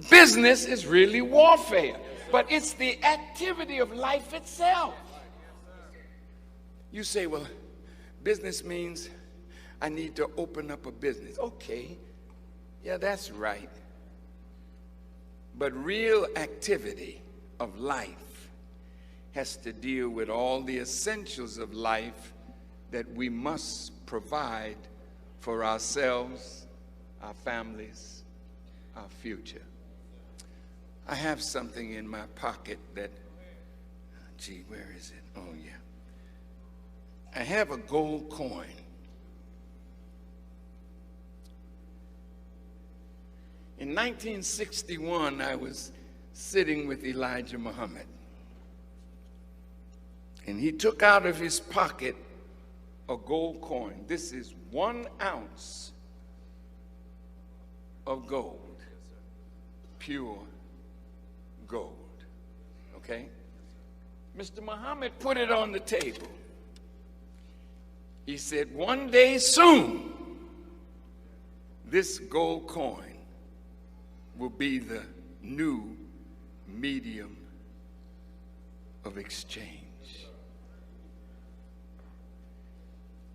business is really warfare, but it's the activity of life itself. You say, well, business means I need to open up a business. Okay, yeah, that's right. But real activity of life has to deal with all the essentials of life that we must provide for ourselves, our families, our future. I have something in my pocket that, gee, where is it? Oh, yeah. I have a gold coin. In 1961, I was sitting with Elijah Muhammad, and he took out of his pocket a gold coin. This is 1 ounce of gold, pure gold, okay? Mr. Muhammad put it on the table. He said, one day soon, this gold coin will be the new medium of exchange.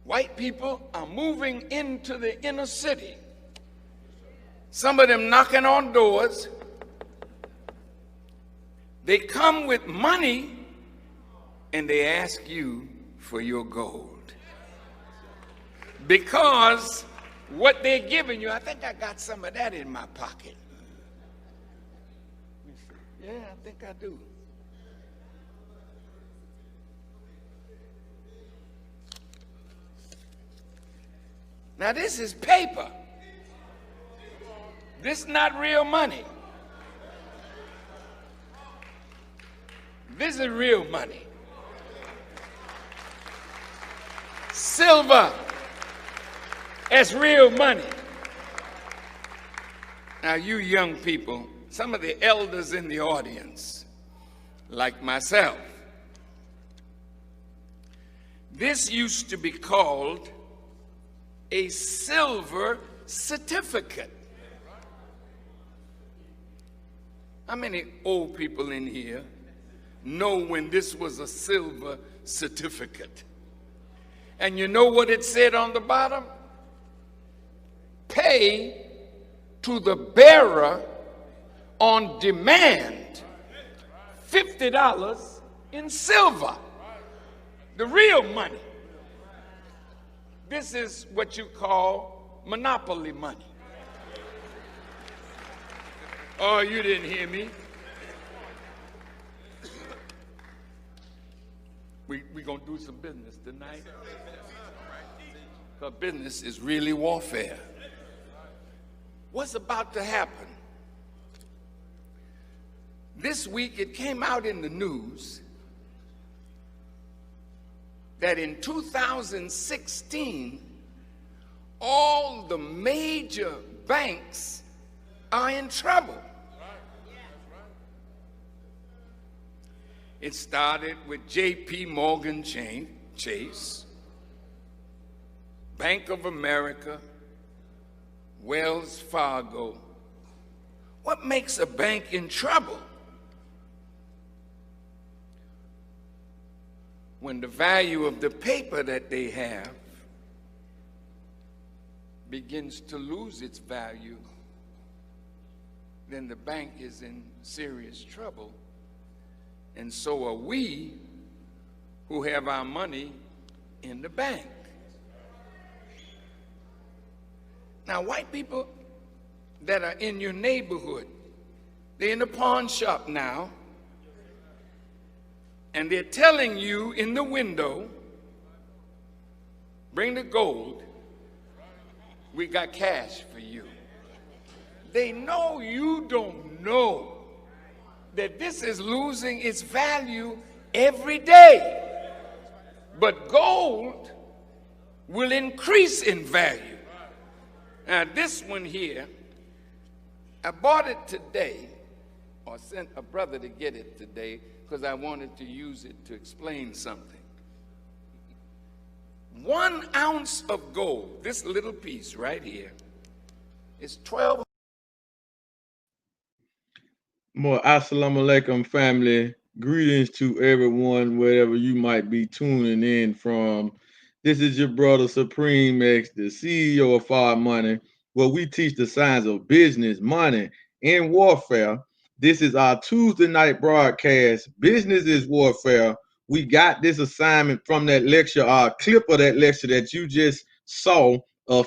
White people are moving into the inner city. Some of them knocking on doors. They come with money and they ask you for your gold. Because what they're giving you, I think I got some of that in my pocket. Yeah, I think I do. Now this is paper. This is not real money. This is real money. Silver as real money. Now you young people, some of the elders in the audience, like myself, this used to be called a silver certificate. How many old people in here know when this was a silver certificate? And you know what it said on the bottom? Pay to the bearer on demand $50 in silver, the real money. This is what you call monopoly money. Oh, you didn't hear me. We're going to do some business tonight. Because business is really warfare. What's about to happen? This week it came out in the news that in 2016, all the major banks are in trouble. It started with J.P. Morgan Chase, Bank of America, Wells Fargo. What makes a bank in trouble? When the value of the paper that they have begins to lose its value, then the bank is in serious trouble. And so are we who have our money in the bank. Now, white people that are in your neighborhood, they're in the pawn shop now, and they're telling you in the window, bring the gold, we got cash for you. They know you don't know that this is losing its value every day. But gold will increase in value. Now this one here, I bought it today, or sent a brother to get it today, because I wanted to use it to explain something. 1 ounce of gold, this little piece right here, is 12. More assalamu alaikum, family. Greetings to everyone, wherever you might be tuning in from. This is your brother Supreme X, the CEO of Fire Money, where we teach the science of business, money, and warfare. This is our Tuesday night broadcast. Business is warfare. We got this assignment from that lecture, our clip of that lecture that you just saw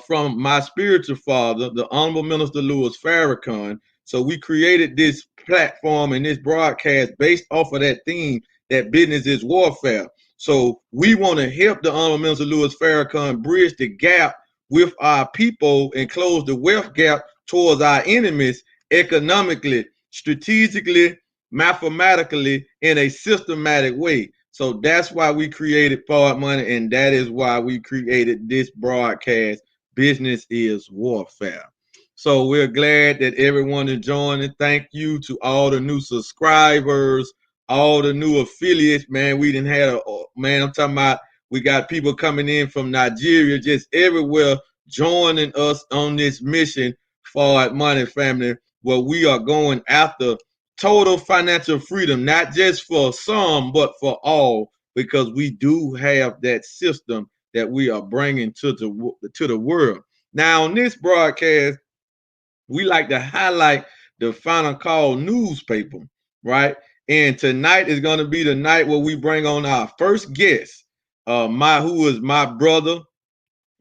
from my spiritual father, the Honorable Minister Louis Farrakhan. So we created this platform and this broadcast based off of that theme that business is warfare. So we want to help the Honorable Minister Louis Farrakhan bridge the gap with our people and close the wealth gap towards our enemies economically, strategically, mathematically, in a systematic way. So that's why we created Forward Money, and that is why we created this broadcast. Business is warfare. So we're glad that everyone is joining. Thank you to all the new subscribers, all the new affiliates. Man, we didn't have man. I'm talking about we got people coming in from Nigeria, just everywhere, joining us on this mission for Money Family, where we are going after total financial freedom, not just for some, but for all, because we do have that system that we are bringing to the world. Now, on this broadcast, we like to highlight the Final Call newspaper, right? And tonight is going to be the night where we bring on our first guest, who is my brother,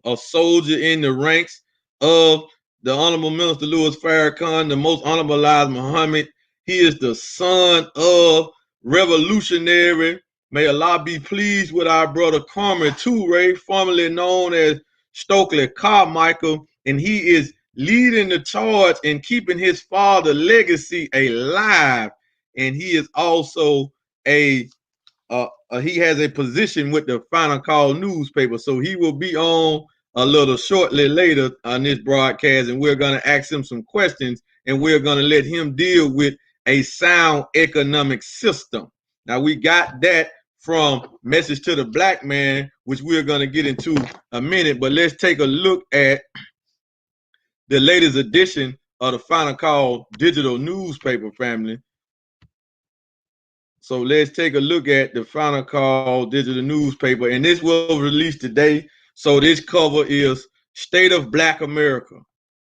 a soldier in the ranks of the Honorable Minister Louis Farrakhan, the most honorable Elijah Muhammad. He is the son of revolutionary. May Allah be pleased with our brother Kwame Ture, formerly known as Stokely Carmichael, and he is leading the charge in keeping his father's legacy alive. And he is also a he has a position with the Final Call newspaper, so he will be on a little shortly later on this broadcast, and we're going to ask him some questions, and we're going to let him deal with a sound economic system. Now, we got that from Message to the Black Man, which we're going to get into a minute, but let's take a look at the latest edition of the Final Call digital newspaper, family. So let's take a look at the Final Call digital newspaper, and this was released today. So this cover is State of Black America,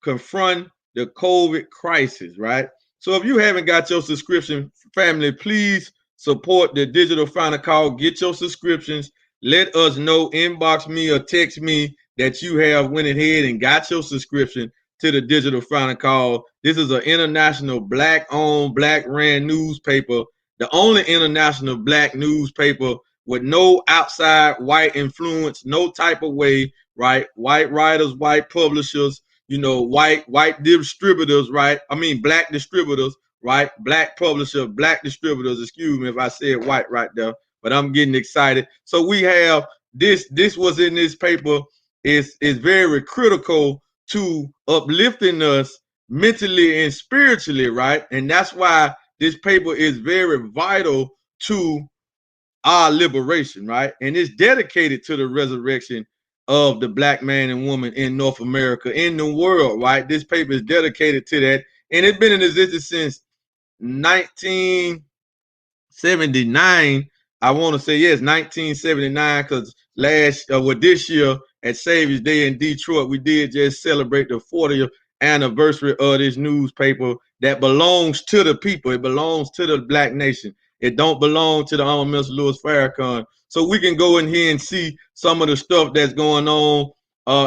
Confront the COVID Crisis, right? So if you haven't got your subscription, family, please support the digital Final Call. Get your subscriptions. Let us know, inbox me or text me that you have went ahead and got your subscription to the digital Final Call. This is an international black-owned, black-ran newspaper, the only international black newspaper with no outside white influence, no type of way, right? White writers, white publishers, white distributors, right? I mean, black distributors, right? Black publisher, black distributors. Excuse me if I said white right there, but I'm getting excited. So we have this. This was in this paper. Is very critical to uplifting us mentally and spiritually, right? And that's why this paper is very vital to our liberation, right? And it's dedicated to the resurrection of the black man and woman in North America, in the world, right? This paper is dedicated to that. And it's been in existence since 1979. I want to say, yes, 1979, because this year at Savior's Day in Detroit, we did just celebrate the 40th anniversary of this newspaper that belongs to the people. It belongs to the black nation. It don't belong to the Honorable Mr. Louis Farrakhan. So we can go in here and see some of the stuff that's going on.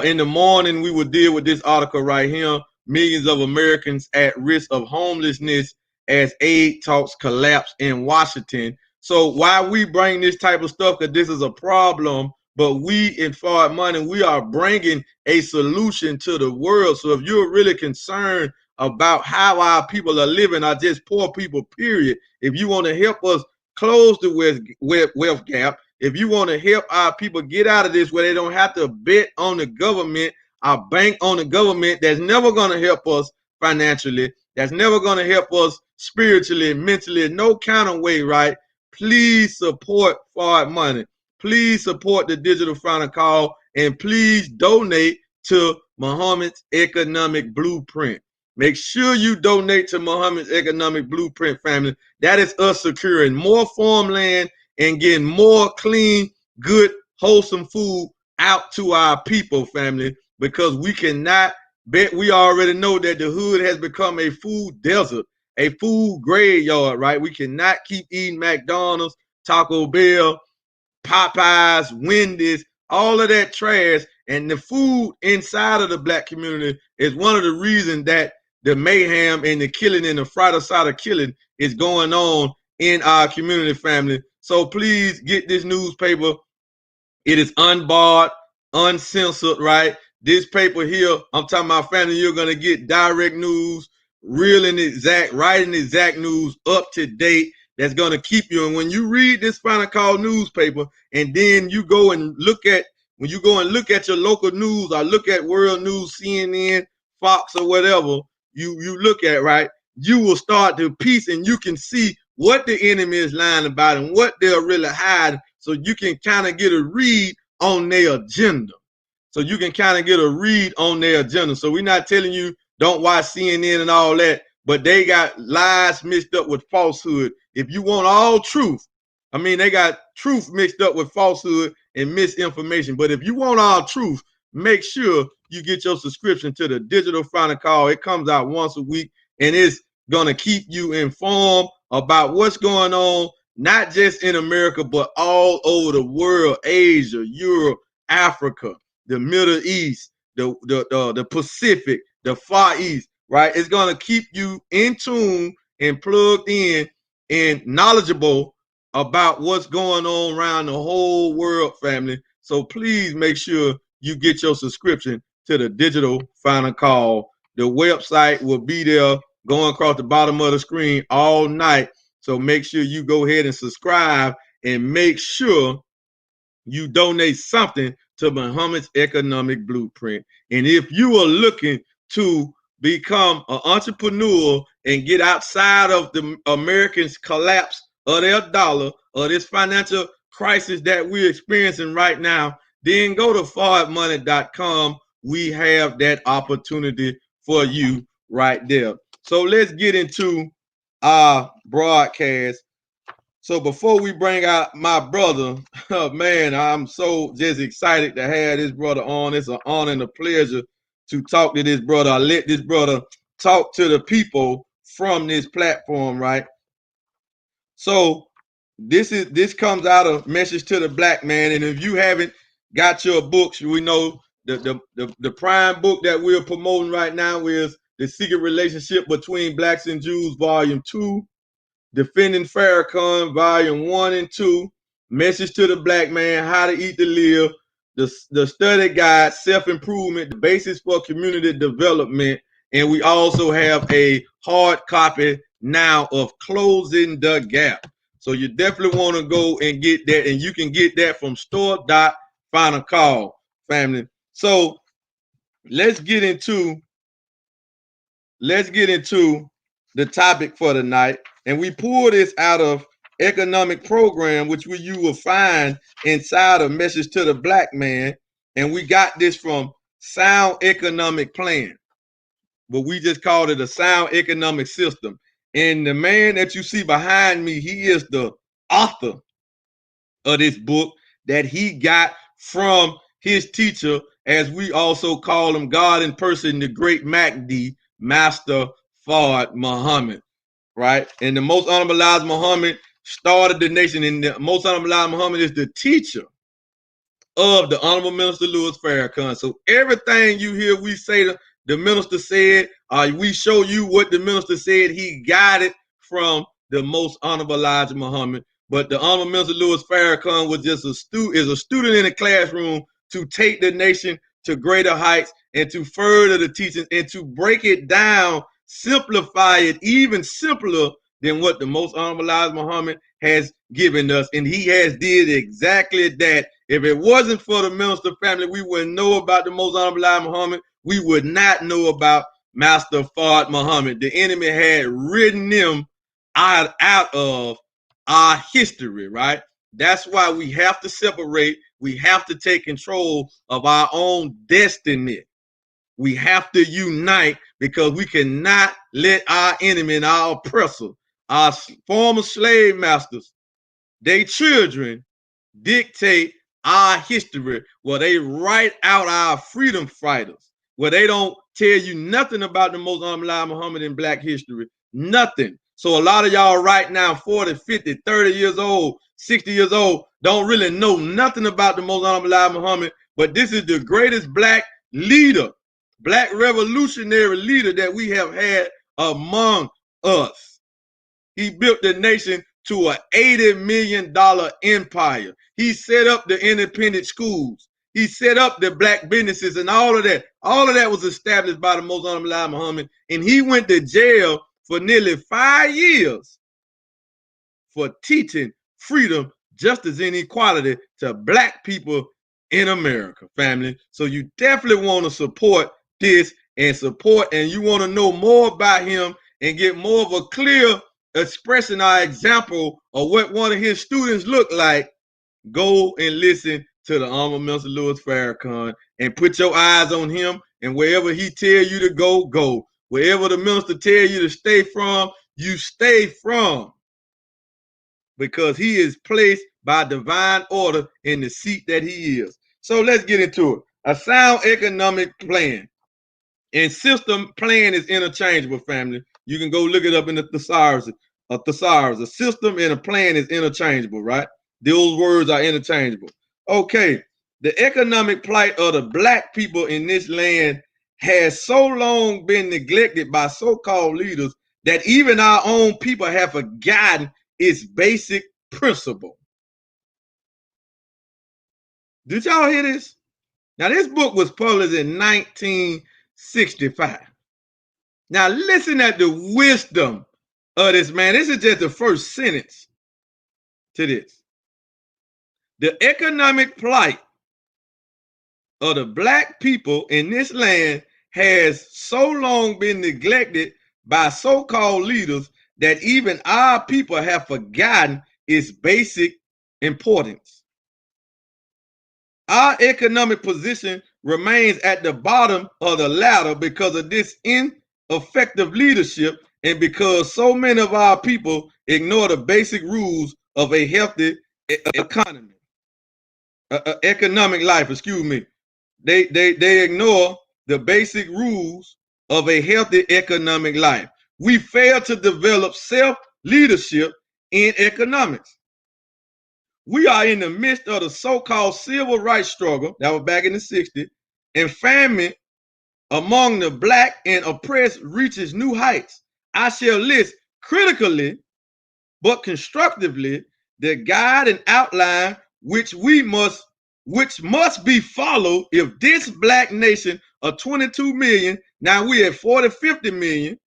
In the morning, we will deal with this article right here. Millions of Americans at risk of homelessness as aid talks collapse in Washington. So why we bring this type of stuff, because this is a problem, but we in Forward Money, we are bringing a solution to the world. So if you're really concerned about how our people are living, or just poor people, period, if you want to help us close the wealth gap, if you want to help our people get out of this where they don't have to bet on the government or bank on the government, that's never going to help us financially, that's never going to help us spiritually, mentally, no kind of way, right? Please support Forward Money. Please support the digital Final Call, and please donate to Muhammad's economic blueprint. Make sure you donate to Muhammad's Economic Blueprint, family. That is us securing more farmland and getting more clean, good, wholesome food out to our people, family, because we cannot bet. We already know that the hood has become a food desert, a food graveyard, right? We cannot keep eating McDonald's, Taco Bell, Popeyes, Wendy's, all of that trash. And the food inside of the black community is one of the reasons that the mayhem and the killing and the fratricide killing is going on in our community, family. So please get this newspaper. It is unbarred, uncensored, right? This paper here, I'm talking about, family, you're going to get direct news, real and exact, right and exact news, up to date, that's going to keep you. And when you read this Final Call newspaper, and then you go and look at, when you go and look at your local news or look at world news, CNN, Fox, or whatever, you look at, right, you will start to piece and you can see what the enemy is lying about and what they're really hiding, so you can kind of get a read on their agenda. So you can kind of get a read on their agenda. So we're not telling you don't watch CNN and all that, but they got lies mixed up with falsehood. If you want all truth, I mean, they got truth mixed up with falsehood and misinformation. But if you want all truth, make sure you get your subscription to the Digital Final Call. It comes out once a week, and it's going to keep you informed about what's going on, not just in America, but all over the world, Asia, Europe, Africa, the Middle East, the Pacific, the Far East, right? It's going to keep you in tune and plugged in and knowledgeable about what's going on around the whole world, family. So please make sure you get your subscription to the Digital Final Call. The website will be there going across the bottom of the screen all night. So make sure you go ahead and subscribe, and make sure you donate something to Muhammad's Economic Blueprint. And if you are looking to become an entrepreneur and get outside of the Americans' collapse of their dollar or this financial crisis that we're experiencing right now, then go to forwardmoney.com. We have that opportunity for you right there. So let's get into our broadcast. So before we bring out my brother, man, I'm so just excited to have this brother on. It's an honor and a pleasure to talk to this brother. I let this brother talk to the people from this platform, right? So this comes out of Message to the Black Man. And if you haven't got your books, we know the prime book that we're promoting right now is The Secret Relationship Between Blacks and Jews, Volume 2. Defending Farrakhan, Volume 1 and 2, Message to the Black Man, How to Eat to Live, the Study Guide, Self-Improvement, the Basis for Community Development, and we also have a hard copy now of Closing the Gap. So you definitely want to go and get that, and you can get that from store.final call, family. So let's get into the topic for tonight. And we pull this out of Economic Program, which you will find inside of Message to the Black Man. And we got this from Sound Economic Plan, but we just called it a Sound Economic System. And the man that you see behind me, he is the author of this book that he got from his teacher, as we also call him, God in person, the great MACD, Master Fard Muhammad, right? And the Most Honorable Elijah Muhammad started the nation, and the Most Honorable Elijah Muhammad is the teacher of the Honorable Minister Louis Farrakhan. So everything you hear we say the minister said, we show you what the minister said. He got it from the Most Honorable Elijah Muhammad. But the Honorable Minister Louis Farrakhan was just a student in the classroom to take the nation to greater heights and to further the teachings and to break it down, simplify it even simpler than what the Most Honorable Elijah Muhammad has given us. And he has did exactly that. If it wasn't for the minister family, we wouldn't know about the Most Honorable Elijah Muhammad. We would not know about Master Fard Muhammad. The enemy had written them out of our history, right? That's why we have to separate. We have to take control of our own destiny. We have to unite because we cannot let our enemy and our oppressor, our former slave masters, their children, dictate our history, where they write out our freedom fighters, where they don't tell you nothing about the Most Honorable Muhammad in Black history, nothing. So a lot of y'all right now, 40, 50, 30 years old, 60 years old, don't really know nothing about the Most Honorable Muhammad, but this is the greatest Black leader, Black revolutionary leader that we have had among us. He built the nation to an $80 million empire. He set up the independent schools. He set up the Black businesses and all of that. All of that was established by the Most Honorable Muhammad. And he went to jail for nearly 5 years for teaching freedom, justice, and equality to Black people in America, family. So you definitely want to support this and you want to know more about him and get more of a clear expression or example of what one of his students look like, go and listen to the Honorable Minister Louis Farrakhan and put your eyes on him, and wherever he tell you to go, go. Wherever the minister tell you to stay from, you stay from, because he is placed by divine order in the seat that he is. So let's get into it. A sound economic plan. And system plan is interchangeable, family. You can go look it up in the thesaurus. A thesaurus. A system and a plan is interchangeable, right? Those words are interchangeable. Okay. The economic plight of the Black people in this land has so long been neglected by so-called leaders that even our own people have forgotten its basic principle. Did y'all hear this? Now, this book was published in 1965. Now, listen at the wisdom of this man. This is just the first sentence to this. The economic plight of the Black people in this land has so long been neglected by so-called leaders that even our people have forgotten its basic importance. Our economic position remains at the bottom of the ladder because of this ineffective leadership and because so many of our people ignore the basic rules of a healthy economy, economic life, excuse me. They ignore the basic rules of a healthy economic life. We fail to develop self-leadership in economics. We are in the midst of the so-called civil rights struggle that was back in the 60s, and famine among the Black and oppressed reaches new heights. I shall list critically but constructively the guide and outline which must be followed if this Black nation of 22 million, now we at 40, 50 million,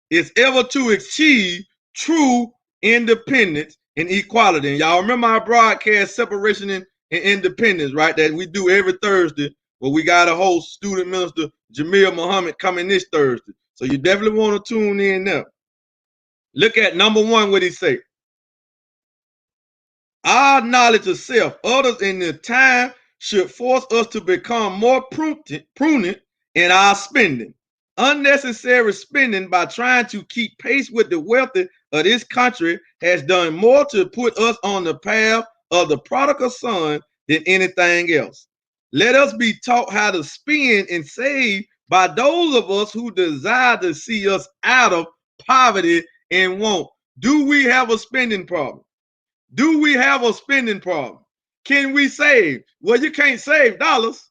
is ever to achieve true independence and equality. And y'all remember our broadcast, Separation and Independence, right? That we do every Thursday, where we got a host, student minister Jamil Muhammad, coming this Thursday. So you definitely want to tune in now. Look at number one, what he say. Our knowledge of self, others in the time should force us to become more prudent in our spending. Unnecessary spending by trying to keep pace with the wealthy of this country has done more to put us on the path of the prodigal son than anything else. Let us be taught how to spend and save by those of us who desire to see us out of poverty and want. Do we have a spending problem? Do we have a spending problem? Can we save? Well, you can't save dollars,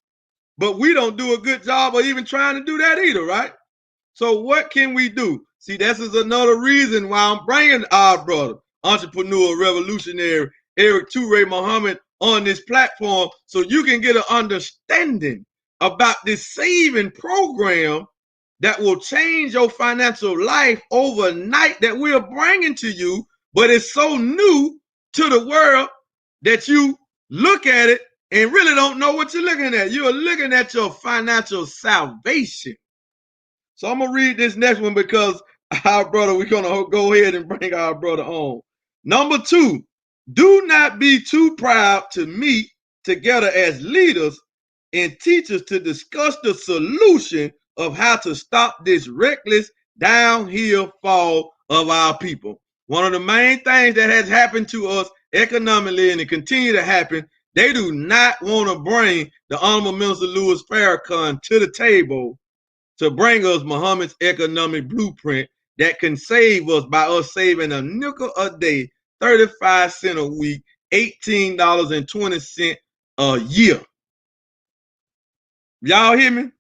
but we don't do a good job of even trying to do that either, right? So what can we do? See, this is another reason why I'm bringing our brother, entrepreneur, revolutionary, Eric Ture Muhammad on this platform, so you can get an understanding about this saving program that will change your financial life overnight that we're bringing to you, but it's so new to the world that you look at it and really don't know what you're looking at. You're looking at your financial salvation. So I'm going to read this next one because our brother, we're going to go ahead and bring our brother on. Number 2, do not be too proud to meet together as leaders and teachers to discuss the solution of how to stop this reckless downhill fall of our people. One of the main things that has happened to us economically, and it continue to happen, they do not want to bring the Honorable Minister Louis Farrakhan to the table to bring us Muhammad's economic blueprint that can save us by us saving a nickel a day, 35 cents a week, $18.20 a year. Y'all hear me?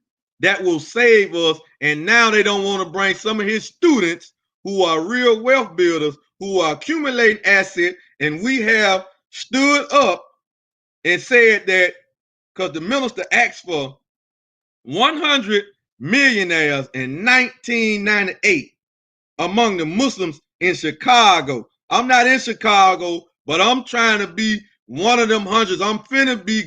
That will save us. And now they don't want to bring some of his students who are real wealth builders, who are accumulating assets. And we have stood up and said that because the minister asked for 100 millionaires in 1998 among the Muslims in Chicago. I'm not in Chicago, but I'm trying to be one of them hundreds. I'm gonna be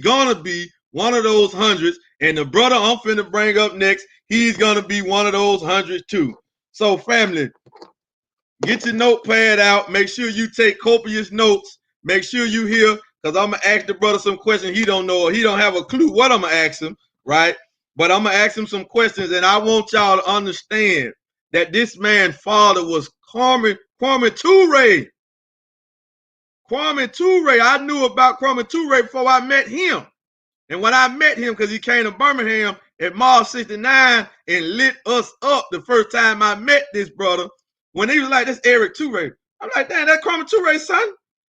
one of those hundreds. And the brother I'm finna bring up next, he's gonna be one of those hundreds too. So family, get your notepad out. Make sure you take copious notes. Make sure you hear, because I'm gonna ask the brother some questions he don't know, or he don't have a clue what I'm gonna ask him, right? But I'm gonna ask him some questions, and I want y'all to understand that this man's father was Kwame Ture. Kwame Ture. I knew about Kwame Ture before I met him. And when I met him, because he came to Birmingham at Mall 69 and lit us up the first time I met this brother, when he was like, "That's Eric Ture." I'm like, "Damn, that's Kwame Ture's son."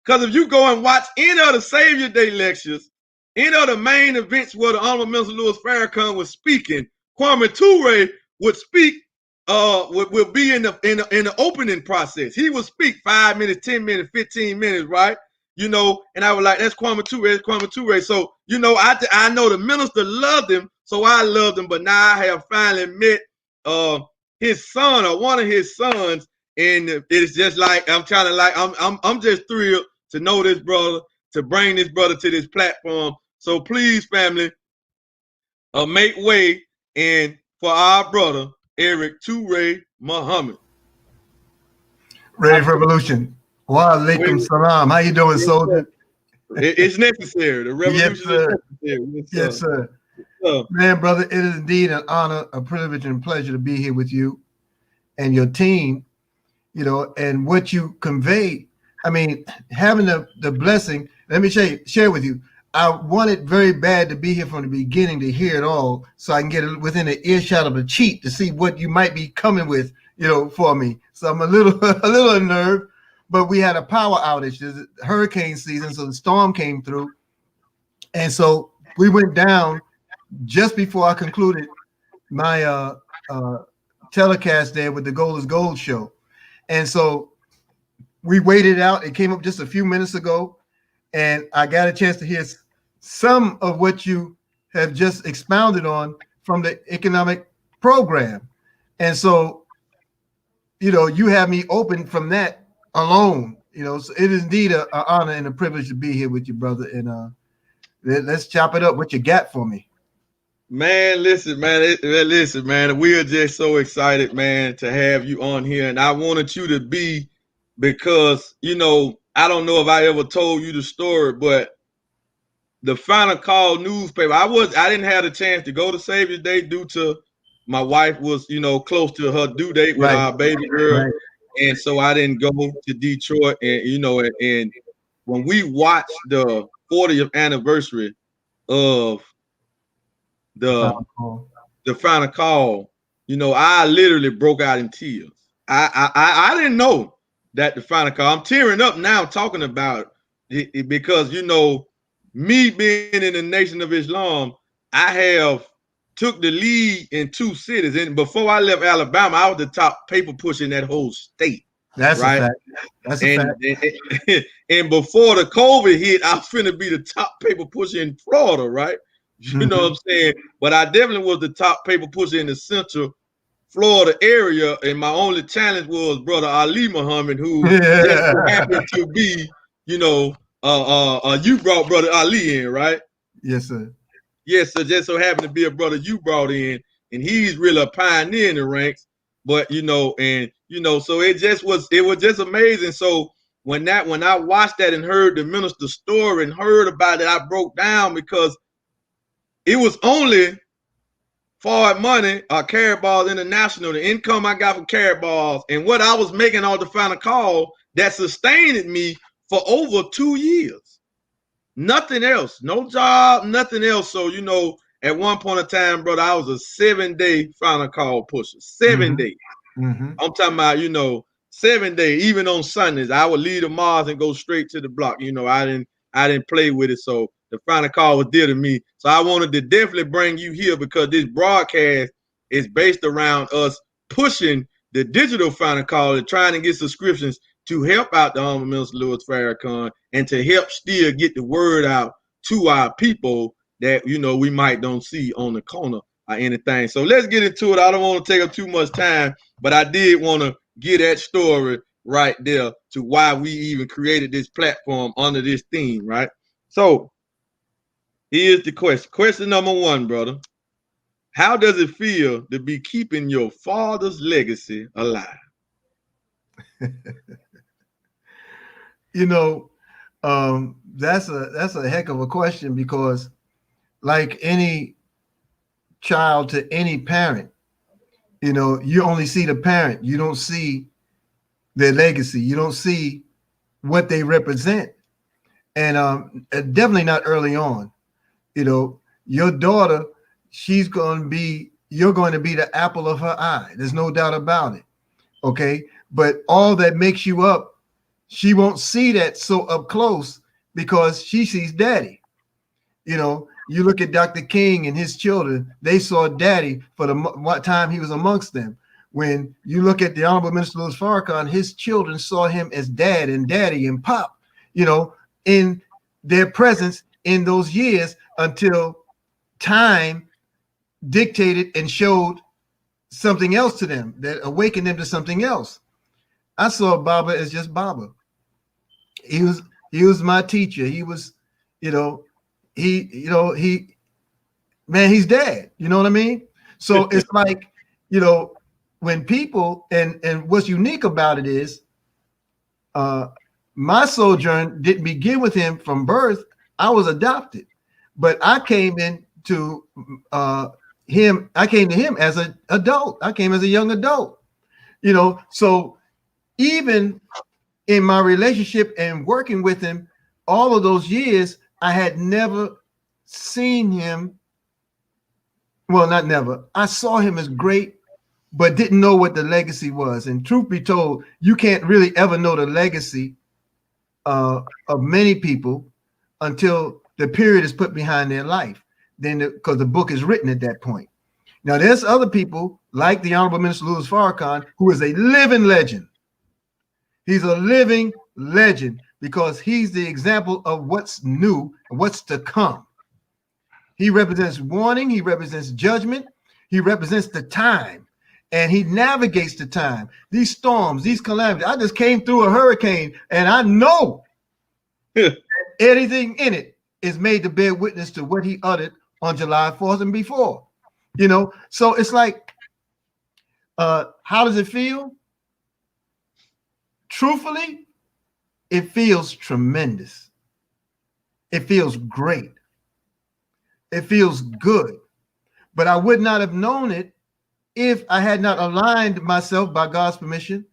Because if you go and watch any of the Savior Day lectures, any of the main events where the Honorable Minister Louis Farrakhan was speaking, Kwame Ture would speak, will be in the opening process. He would speak 5 minutes, 10 minutes, 15 minutes, right? You know, and I was like, "That's Kwame Ture, that's Kwame Ture." So, you know, I know the minister loved him, so I loved him. But now I have finally met his son, or one of his sons, and it's just like I'm just thrilled to know this brother, to bring this brother to this platform. So please, family, make way and for our brother Eric Ture Muhammad. Ready for revolution. Wa alaikum salam. How you doing, soldier? It's necessary. The revolution Yes, is necessary. Yes, sir. Man, brother, it is indeed an honor, a privilege, and pleasure to be here with you and your team, you know, and what you convey. I mean, having the blessing, let me share with you. I wanted very bad to be here from the beginning to hear it all, so I can get within the earshot of a cheat to see what you might be coming with, you know, for me. So I'm a little unnerved, but we had a power outage. There's hurricane season, so the storm came through, and so we went down just before I concluded my telecast there with the Gold is Gold show, and so we waited out. It came up just a few minutes ago, and I got a chance to hear some of what you have just expounded on from the economic program. And so, you know, you have me open from that alone, you know, so it is indeed an honor and a privilege to be here with you, brother. And let's chop it up. What you got for me? Man, listen, man. We are just so excited, man, to have you on here. And I wanted you to be, because, you know, I don't know if I ever told you the story, but the Final Call newspaper, I didn't have the chance to go to Savior's Day due to my wife was, you know, close to her due date with our baby girl. Right. And so I didn't go to Detroit. And, you know, and when we watched the 40th anniversary of the Final Call, you know, I literally broke out in tears. I didn't know that the Final Call, I'm tearing up now talking about it because, you know, me being in the Nation of Islam, I have took the lead in 2 cities. And before I left Alabama, I was the top paper pusher in that whole state. That's right? A fact. That's a fact. And before the COVID hit, I was finna be the top paper pusher in Florida, right? You know what I'm saying? But I definitely was the top paper pusher in the Central Florida area. And my only challenge was brother Ali Muhammad, who just happened to be, you know, you brought brother Ali in, right? Yes, sir. Yes, sir. Just so happened to be a brother you brought in, and he's really a pioneer in the ranks. But you know, and you know, so it was just amazing. So when I watched that and heard the minister's story and heard about it, I broke down because it was only Forward Money, Carrot Balls International, the income I got from Carrot Balls, and what I was making off the Final Call that sustained me for over 2 years. Nothing else, no job, nothing else. So, you know, at one point in time, brother, I was a 7-day Final Call pusher. 7 days. I'm talking about, you know, 7 days. Even on Sundays, I would leave the Mars and go straight to the block. You know, I didn't play with it. So the Final Call was dear to me. So I wanted to definitely bring you here because this broadcast is based around us pushing the digital Final Call and trying to get subscriptions to help out the Honorable Minister Louis Farrakhan and to help still get the word out to our people that, you know, we might don't see on the corner or anything. So let's get into it. I don't want to take up too much time, but I did want to get that story right there to why we even created this platform under this theme, right? So here's the question. Question number 1, brother. How does it feel to be keeping your father's legacy alive? You know, that's a heck of a question because, like any child to any parent, you know, you only see the parent. You don't see their legacy. You don't see what they represent. And definitely not early on. You know, your daughter, you're going to be the apple of her eye. There's no doubt about it. Okay. But all that makes you up, she won't see that so up close because she sees daddy. You know, you look at Dr. King and his children, they saw daddy for the time he was amongst them. When you look at the Honorable Minister Louis Farrakhan, his children saw him as dad and daddy and pop, you know, in their presence in those years until time dictated and showed something else to them that awakened them to something else. I saw Baba as just Baba. He was my teacher. He was, man, he's dad. You know what I mean? So it's like, you know, when people and what's unique about it is my sojourn didn't begin with him from birth. I was adopted, but I came into him. I came to him as an adult. I came as a young adult, you know. So even in my relationship and working with him all of those years, I had never seen him. Well, not never. I saw him as great, but didn't know what the legacy was. And truth be told, you can't really ever know the legacy of many people until the period is put behind their life. Then, because the book is written at that point. Now, there's other people like the Honorable Minister Louis Farrakhan, who is a living legend. He's a living legend because he's the example of what's new and what's to come. He represents warning. He represents judgment. He represents the time, and he navigates the time. These storms, these calamities. I just came through a hurricane, and I know anything in it is made to bear witness to what he uttered on July 4th and before. You know, so it's like, how does it feel? Truthfully, it feels tremendous. It feels great. It feels good. But I would not have known it if I had not aligned myself, by God's permission,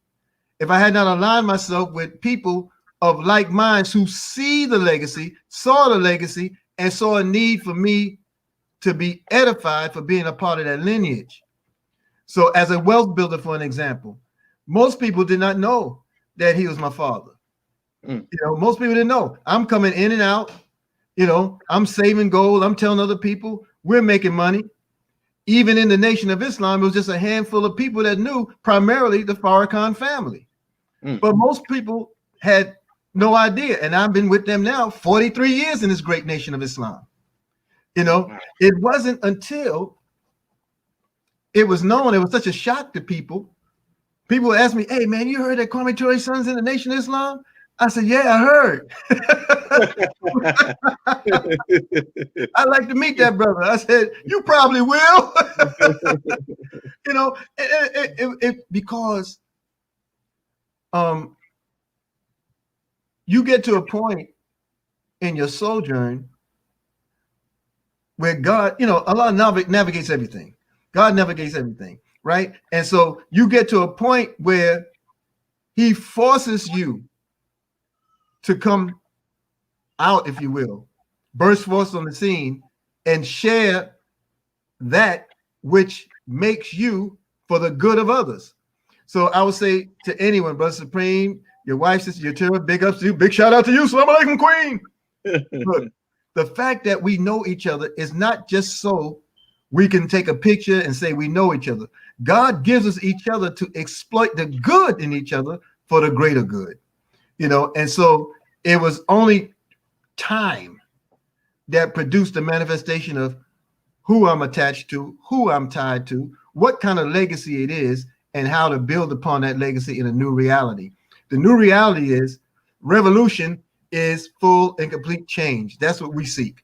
if I had not aligned myself with people of like minds who see the legacy, saw the legacy, and saw a need for me to be edified for being a part of that lineage. So as a wealth builder, for an example, most people did not know that he was my father. You know, most people didn't know. I'm coming in and out. You know, I'm saving gold. I'm telling other people we're making money. Even in the Nation of Islam, it was just a handful of people that knew, primarily the Farrakhan family. But most people had no idea. And I've been with them now 43 years in this great Nation of Islam. You know, it wasn't until it was known, it was such a shock to people. People asked me, "Hey, man, you heard that Kwame Ture's son's in the Nation of Islam?" I said, "Yeah, I heard." I'd like to meet that brother. I said, "You probably will." You know, because you get to a point in your sojourn where God, you know, Allah navigates everything. God never gets everything, right? And so you get to a point where he forces you to come out, if you will, burst forth on the scene and share that which makes you for the good of others. So I would say to anyone, Brother Supreme, your wife, sister, your Ture, big ups to you. Big shout out to you. Assalamu alaikum, Queen. Look, the fact that we know each other is not just so we can take a picture and say we know each other. God gives us each other to exploit the good in each other for the greater good. You know, and so it was only time that produced the manifestation of who I'm attached to, who I'm tied to, what kind of legacy it is, and how to build upon that legacy in a new reality. The new reality is revolution is full and complete change. That's what we seek,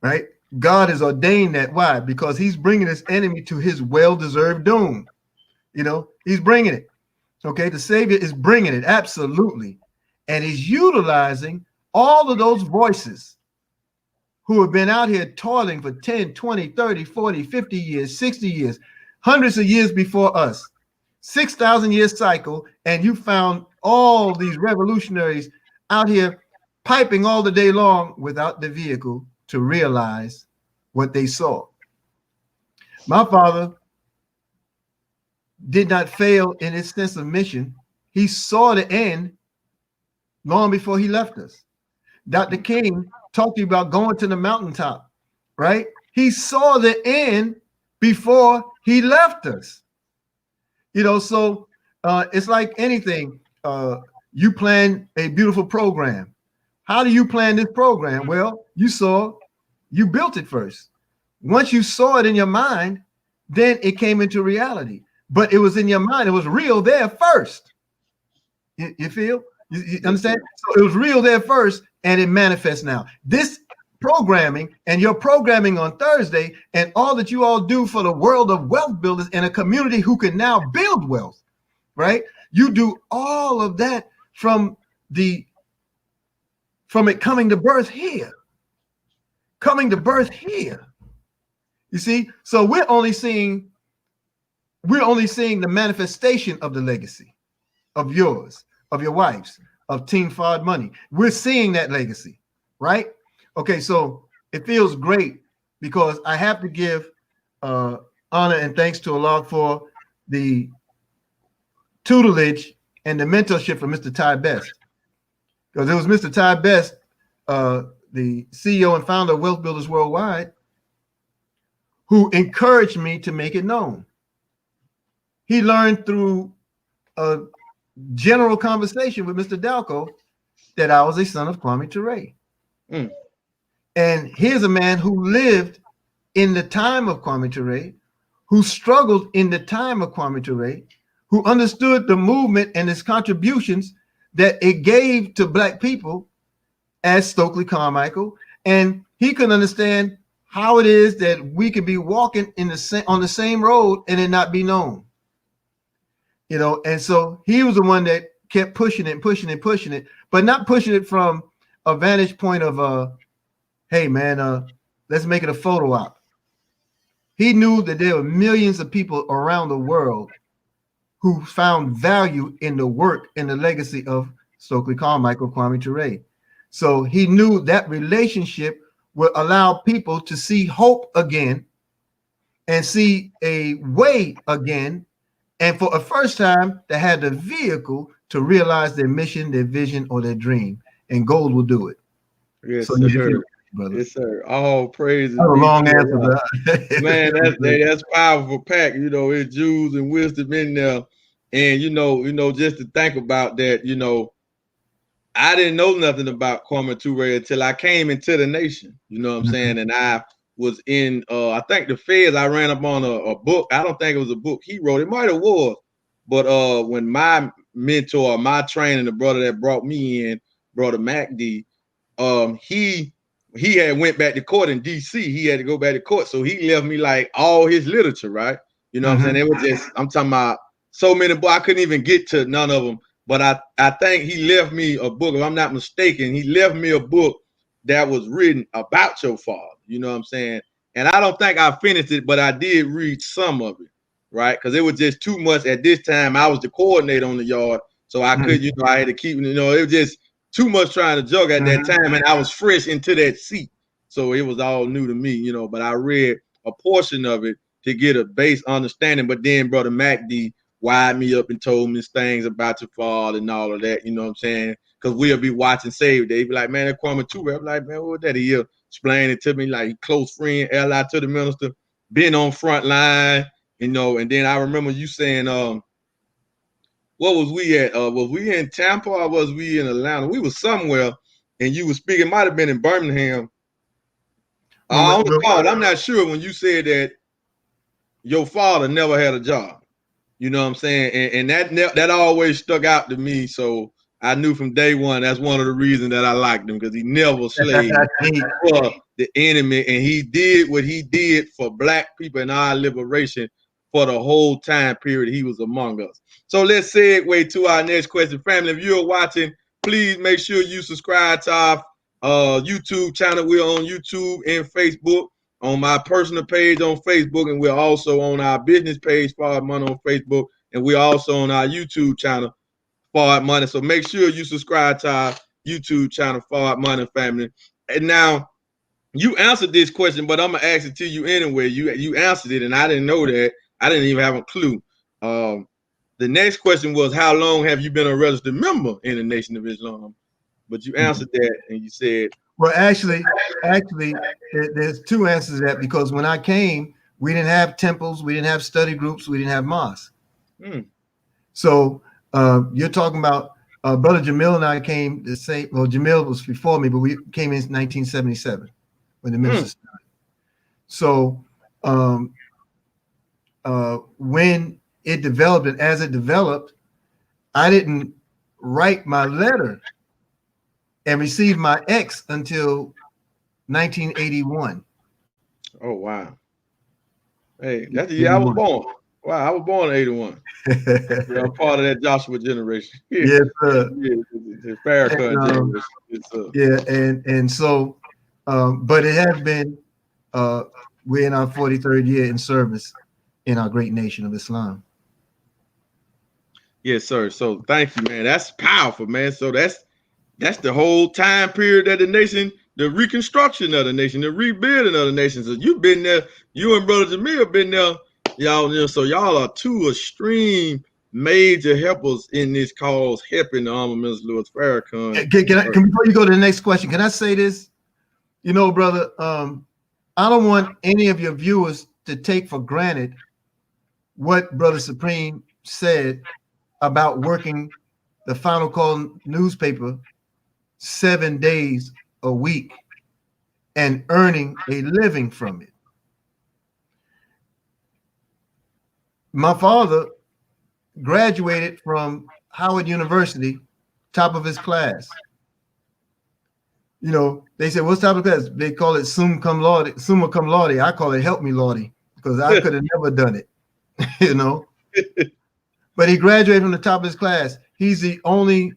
right? God has ordained that. Why? Because he's bringing his enemy to his well-deserved doom. You know, he's bringing it. Okay, the Savior is bringing it, absolutely. And he's utilizing all of those voices who have been out here toiling for 10, 20, 30, 40, 50 years, 60 years, hundreds of years before us, 6,000 year cycle, and you found all these revolutionaries out here piping all the day long without the vehicle to realize what they saw. My father did not fail in his sense of mission. He saw the end long before he left us. Dr. King talked to you about going to the mountaintop, right? He saw the end before he left us. You know, so it's like anything. You plan a beautiful program. How do you plan this program? Well, you built it first. Once you saw it in your mind, then it came into reality. But it was in your mind. It was real there first. You feel? You understand? So it was real there first, and it manifests now. This programming and your programming on Thursday and all that you all do for the world of wealth builders and a community who can now build wealth, right? You do all of that from it coming to birth here. Coming to birth here. You see? So we're only seeing the manifestation of the legacy of yours, of your wife's, of Team Fard Money. We're seeing that legacy, right? Okay, so it feels great because I have to give honor and thanks to Allah for the tutelage and the mentorship from Mr. Ty Best. Because it was Mr. Ty Best, the CEO and founder of Wealth Builders Worldwide, who encouraged me to make it known. He learned through a general conversation with Mr. Dalco that I was a son of Kwame Ture. Mm. And here's a man who lived in the time of Kwame Ture, who struggled in the time of Kwame Ture, who understood the movement and its contributions that it gave to Black people as Stokely Carmichael. And he could understand how it is that we could be walking on the same road and it not be known. You know, and so he was the one that kept pushing it, but not pushing it from a vantage point of, hey man, let's make it a photo op. He knew that there were millions of people around the world who found value in the work and the legacy of Stokely Carmichael, Kwame Ture. So he knew that relationship would allow people to see hope again and see a way again. And for a first time, they had the vehicle to realize their mission, their vision, or their dream. And gold will do it. Yes, so sir. Brother. Yes, sir. All praises. That's a long answer, man. That's powerful pack. You know, it's jewels and wisdom in there. And you know, just to think about that, you know, I didn't know nothing about Kwame Ture until I came into the nation. You know what I'm saying? And I was in I think the Feds. I ran up on a book. I don't think it was a book he wrote. It might have was, but when my mentor, my trainer, the brother that brought me in, Brother MacD, he had went back to court in DC. He had to go back to court, so he left me like all his literature, right? You know what I'm saying? It was just, I'm talking about so many books. I couldn't even get to none of them. But I think he left me a book. If I'm not mistaken, he left me a book that was written about your father. You know what I'm saying? And I don't think I finished it, but I did read some of it, right? Because it was just too much at this time. I was the coordinator on the yard, so I could, I had to keep, it was just too much trying to juggle at that time, and I was fresh into that seat, so it was all new to me, But I read a portion of it to get a base understanding. But then Brother MacD wired me up and told me things about your father and all of that, you know what I'm saying? Because we'll be watching Save Day. Be like, man, that Kwame Ture. I'm like, man, what was that? He'll explain it to me like close friend, ally to the minister, been on front line, and then I remember you saying, what was we at? Was we in Tampa or was we in Atlanta? We was somewhere, and you were speaking. It might have been in Birmingham. On the call, I'm not sure when you said that your father never had a job. You know what I'm saying? And that always stuck out to me. So I knew from day one that's one of the reasons that I liked him, because he never slaved for the enemy, and he did what he did for Black people and our liberation for the whole time period he was among us. So let's segue to our next question. Family, if you're watching, please make sure you subscribe to our YouTube channel. We're on YouTube and Facebook, on my personal page on Facebook, and we're also on our business page, Forward Money, on Facebook, and we're also on our YouTube channel, Forward Money. So make sure you subscribe to our YouTube channel, Forward Money family. And now, you answered this question, but I'm gonna ask it to you anyway. You answered it, and I didn't know that. I didn't even have a clue. The next question was, how long have you been a registered member in the Nation of Islam? But you answered that, and you said, well, actually, there's two answers to that, because when I came, we didn't have temples, we didn't have study groups, we didn't have mosques. So you're talking about Brother Jamil and I came the same. Well, Jamil was before me, but we came in 1977 when the minister started. So when it developed, and as it developed, I didn't write my letter and receive my X until 1981. Oh, wow. Hey, that's the year I was born. Wow, I was born in 81. I'm part of that Joshua generation. Yes, sir. The Farrakhan generation. Yeah, and so, but it has been, we're in our 43rd year in service in our great nation of Islam. Yes, sir. So thank you, man. That's powerful, man. So that's the whole time period that the nation, the reconstruction of the nation, the rebuilding of the nation. So you've been there, you and Brother Jamil been there, y'all. So y'all are two extreme major helpers in this cause, helping the Honorable Minister Louis Farrakhan. Can before you go to the next question, can I say this? Brother, I don't want any of your viewers to take for granted what Brother Supreme said about working the Final Call newspaper 7 days a week and earning a living from it. My father graduated from Howard University, top of his class. They said, what's top of class? They call it summa cum laude. I call it help me laude, because I could have never done it, But he graduated from the top of his class. He's the only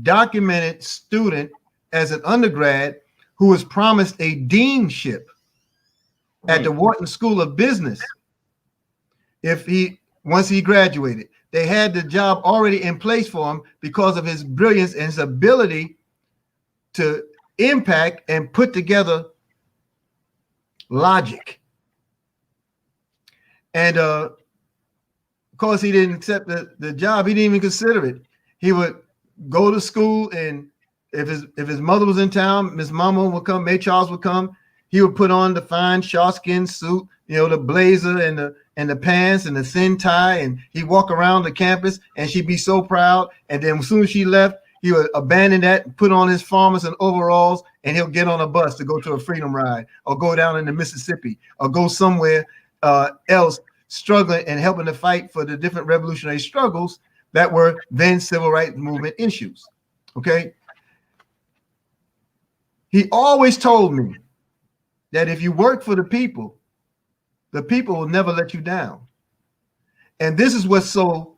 documented student as an undergrad who was promised a deanship at the Wharton School of Business. Once he graduated, they had the job already in place for him because of his brilliance and his ability to impact and put together logic. And of course, he didn't accept the job. He didn't even consider it. He would go to school, and if his mother was in town, Miss Mama would come, May Charles would come. He would put on the fine sharkskin suit, the blazer and the pants and the thin tie, and he'd walk around the campus, and she'd be so proud. And then as soon as she left, he would abandon that and put on his farmers and overalls, and he'll get on a bus to go to a freedom ride, or go down into Mississippi, or go somewhere else, struggling and helping to fight for the different revolutionary struggles that were then civil rights movement issues. Okay. He always told me that if you work for the people will never let you down. And this is what's so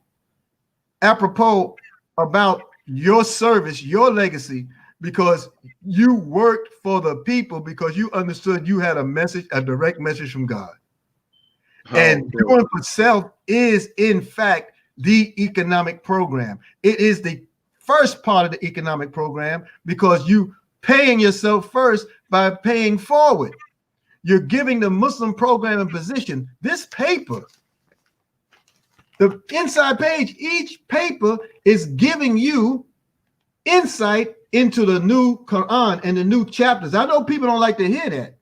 apropos about your service, your legacy, because you worked for the people, because you understood you had a message, a direct message from God. And doing for self is, in fact, the economic program. It is the first part of the economic program, because you paying yourself first by paying forward. You're giving the Muslim program a position. This paper, the inside page, each paper is giving you insight into the new Quran and the new chapters. I know people don't like to hear that,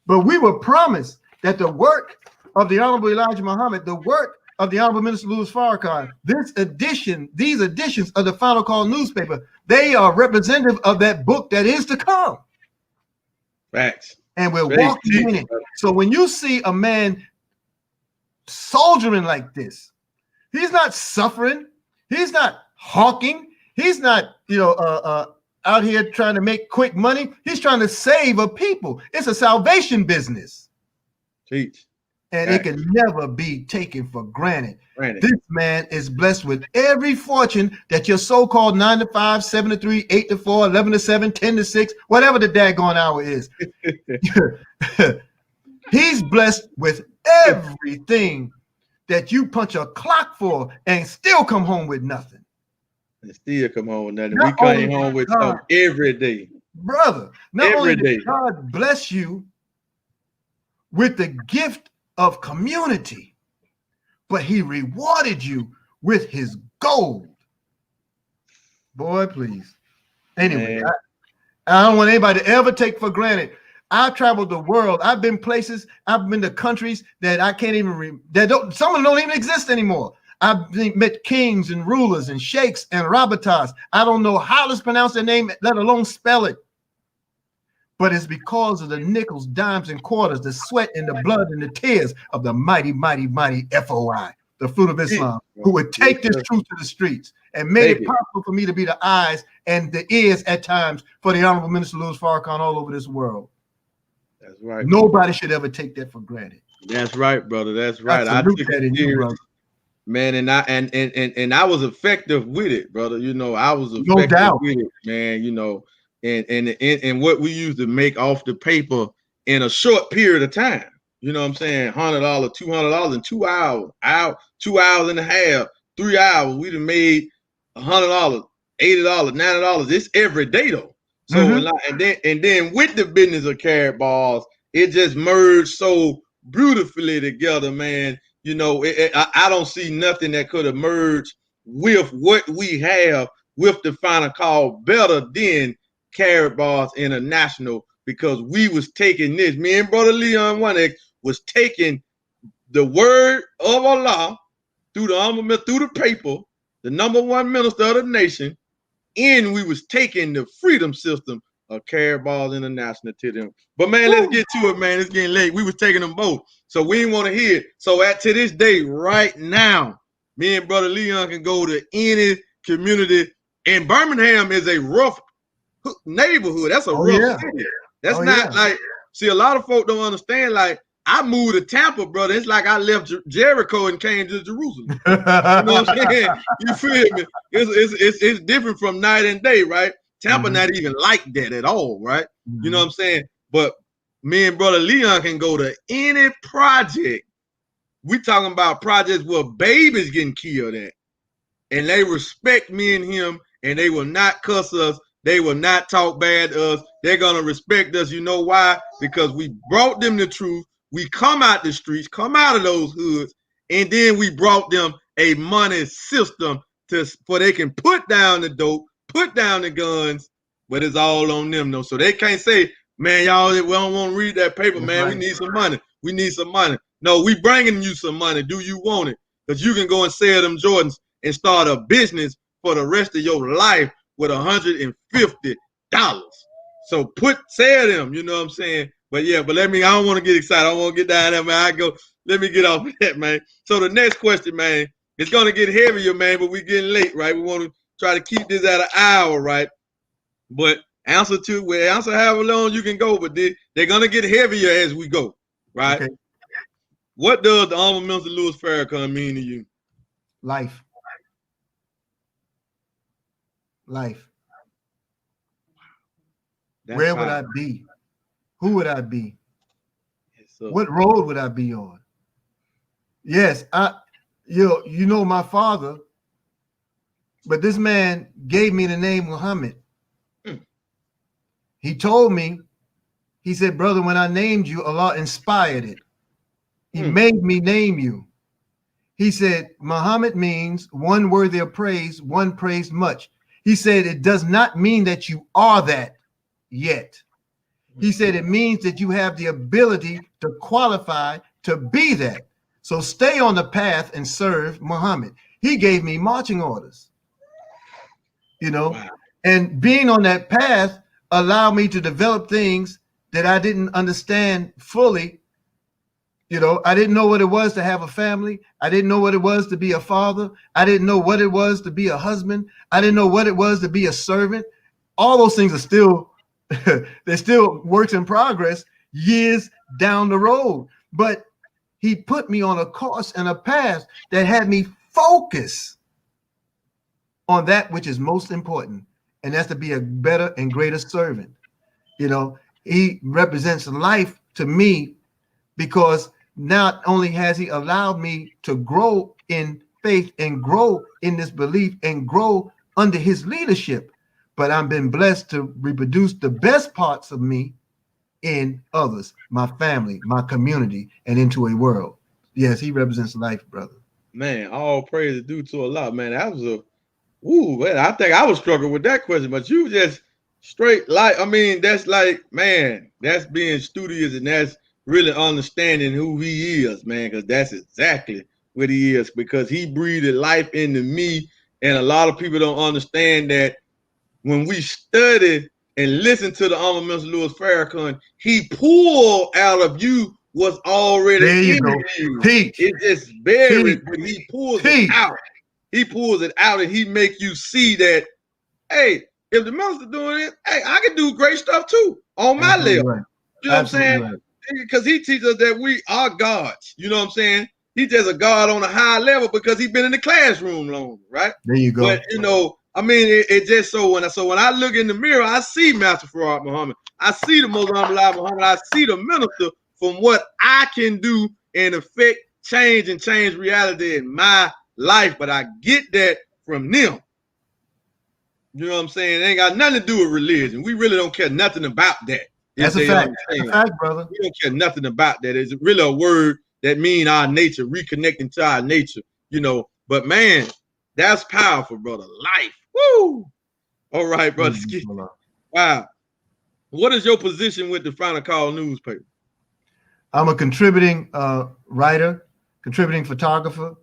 but we were promised that the work of the Honorable Elijah Muhammad, the work of the Honorable Minister Louis Farrakhan, these editions of the Final Call newspaper, they are representative of that book that is to come. Facts. And we're walking in it. So when you see a man soldiering like this, he's not suffering, he's not hawking, he's not, out here trying to make quick money. He's trying to save a people. It's a salvation business. Teach. And it can never be taken for granted. This man is blessed with every fortune that your so-called 9 to 5, 7 to 3, 8 to 4, 11 to 7, 10 to 6, whatever the daggone hour is. He's blessed with everything that you punch a clock for and still come home with nothing. And still come home with nothing. We came home with something every day. Brother, not only did God bless you with the gift of community, but he rewarded you with his gold. Boy, please. Anyway, I don't want anybody to ever take for granted. I've traveled the world. I've been places. I've been to countries that I can't even some of them don't even exist anymore. I've met kings and rulers and sheikhs and rabatas. I don't know how to pronounce their name, let alone spell it. But it's because of the nickels, dimes, and quarters, the sweat and the blood and the tears of the mighty, mighty, mighty FOI, the Fruit of Islam, who would take this truth to the streets and made it possible for me to be the eyes and the ears at times for the Honorable Minister Louis Farrakhan all over this world. That's right. Nobody should ever take that for granted. That's right, brother. That's right. I took that in you, brother. Man, and I was effective with it, brother. I was effective with it, man. And what we used to make off the paper in a short period of time. You know what I'm saying? $100, $200 in 2 hours, 2 hours and a half, 3 hours. We done made $100, $80, $90. It's every day though. So and then with the business of carrot balls, it just merged so beautifully together, man. I don't see nothing that could have merged with what we have with the Final Call better than Carrot Bars International, because we was taking this. Me and Brother Leon 1X was taking the word of Allah through the paper, the #1 minister of the nation, and we was taking the freedom system of Carrot Bars International to them. But man, let's get to it, man. It's getting late. We was taking them both, so we didn't want to hear it. So to this day, right now, me and Brother Leon can go to any community, and Birmingham is a rough neighborhood. That's a rough city. That's not like, see, a lot of folk don't understand. Like, I moved to Tampa, brother. It's like I left Jericho and came to Jerusalem. You know what I'm saying? You feel me? It's different from night and day, right? Tampa not even like that at all, right? You know what I'm saying? But me and Brother Leon can go to any project. We talking about projects where babies getting killed at, and they respect me and him, and they will not cuss us. They will not talk bad to us. They're going to respect us. You know why? Because we brought them the truth. We come out the streets, come out of those hoods, and then we brought them a money system for they can put down the dope, put down the guns, but it's all on them, though. So they can't say, man, y'all, we don't want to read that paper, man. We need some money. We need some money. No, we bringing you some money. Do you want it? Because you can go and sell them Jordans and start a business for the rest of your life with $150. So sell them, you know what I'm saying? But yeah, but I don't want to get excited. I don't want to get down there, man. Let me get off of that, man. So the next question, man, it's going to get heavier, man, but we're getting late, right? We want to try to keep this at an hour, right? But answer however long you can go, but they're going to get heavier as we go, right? Okay. What does the Honorable Minister Louis Farrakhan mean to you? Life. Where would I be? Who would I be? So, what road would I be on? Yes, you know my father, but this man gave me the name Muhammad. He told me, he said, brother, when I named you, Allah inspired it. He made me name you. He said, Muhammad means one worthy of praise, one praised much. He said, it does not mean that you are that yet. He said, it means that you have the ability to qualify to be that. So stay on the path and serve Muhammad. He gave me marching orders, you know, wow. And being on that path allowed me to develop things that I didn't understand fully. You know, I didn't know what it was to have a family. I didn't know what it was to be a father. I didn't know what it was to be a husband. I didn't know what it was to be a servant. All those things are still, they're still works in progress years down the road. But he put me on a course and a path that had me focus on that which is most important. And that's to be a better and greater servant. You know, he represents life to me because not only has he allowed me to grow in faith and grow in this belief and grow under his leadership, but I've been blessed to reproduce the best parts of me in others, my family, my community, and into a world. Yes, he represents life, brother. Man, all praise is due to Allah, man. That was man, I think I was struggling with that question, but you just straight like, I mean, that's like, man, that's being studious and that's really understanding who he is, man, because that's exactly what he is, because he breathed life into me. And a lot of people don't understand that when we study and listen to the Honorable Mr. Louis Farrakhan, he pulled out of you what's already there you in go. you. Teach. It's just buried, but he pulls it out. He pulls it out and he make you see that, hey, if the minister doing it, hey, I can do great stuff too on my level. Right. You know Absolutely what I'm saying? Because he teaches us that we are gods. You know what I'm saying? He's just a God on a high level because he's been in the classroom longer, right? There you go. But you know, I mean, it just so when I look in the mirror, I see Master Farad Muhammad. I see the Most Honorable Muhammad. I see the minister from what I can do and affect change and change reality in my life. But I get that from them. You know what I'm saying? It ain't got nothing to do with religion. We really don't care nothing about that. That's a fact. That's a fact, brother. We don't care nothing about that. It's really a word that means our nature, reconnecting to our nature, you know. But man, that's powerful, brother. Life. Woo! All right, brother. Wow. What is your position with the Final Call newspaper? I'm a contributing writer, contributing photographer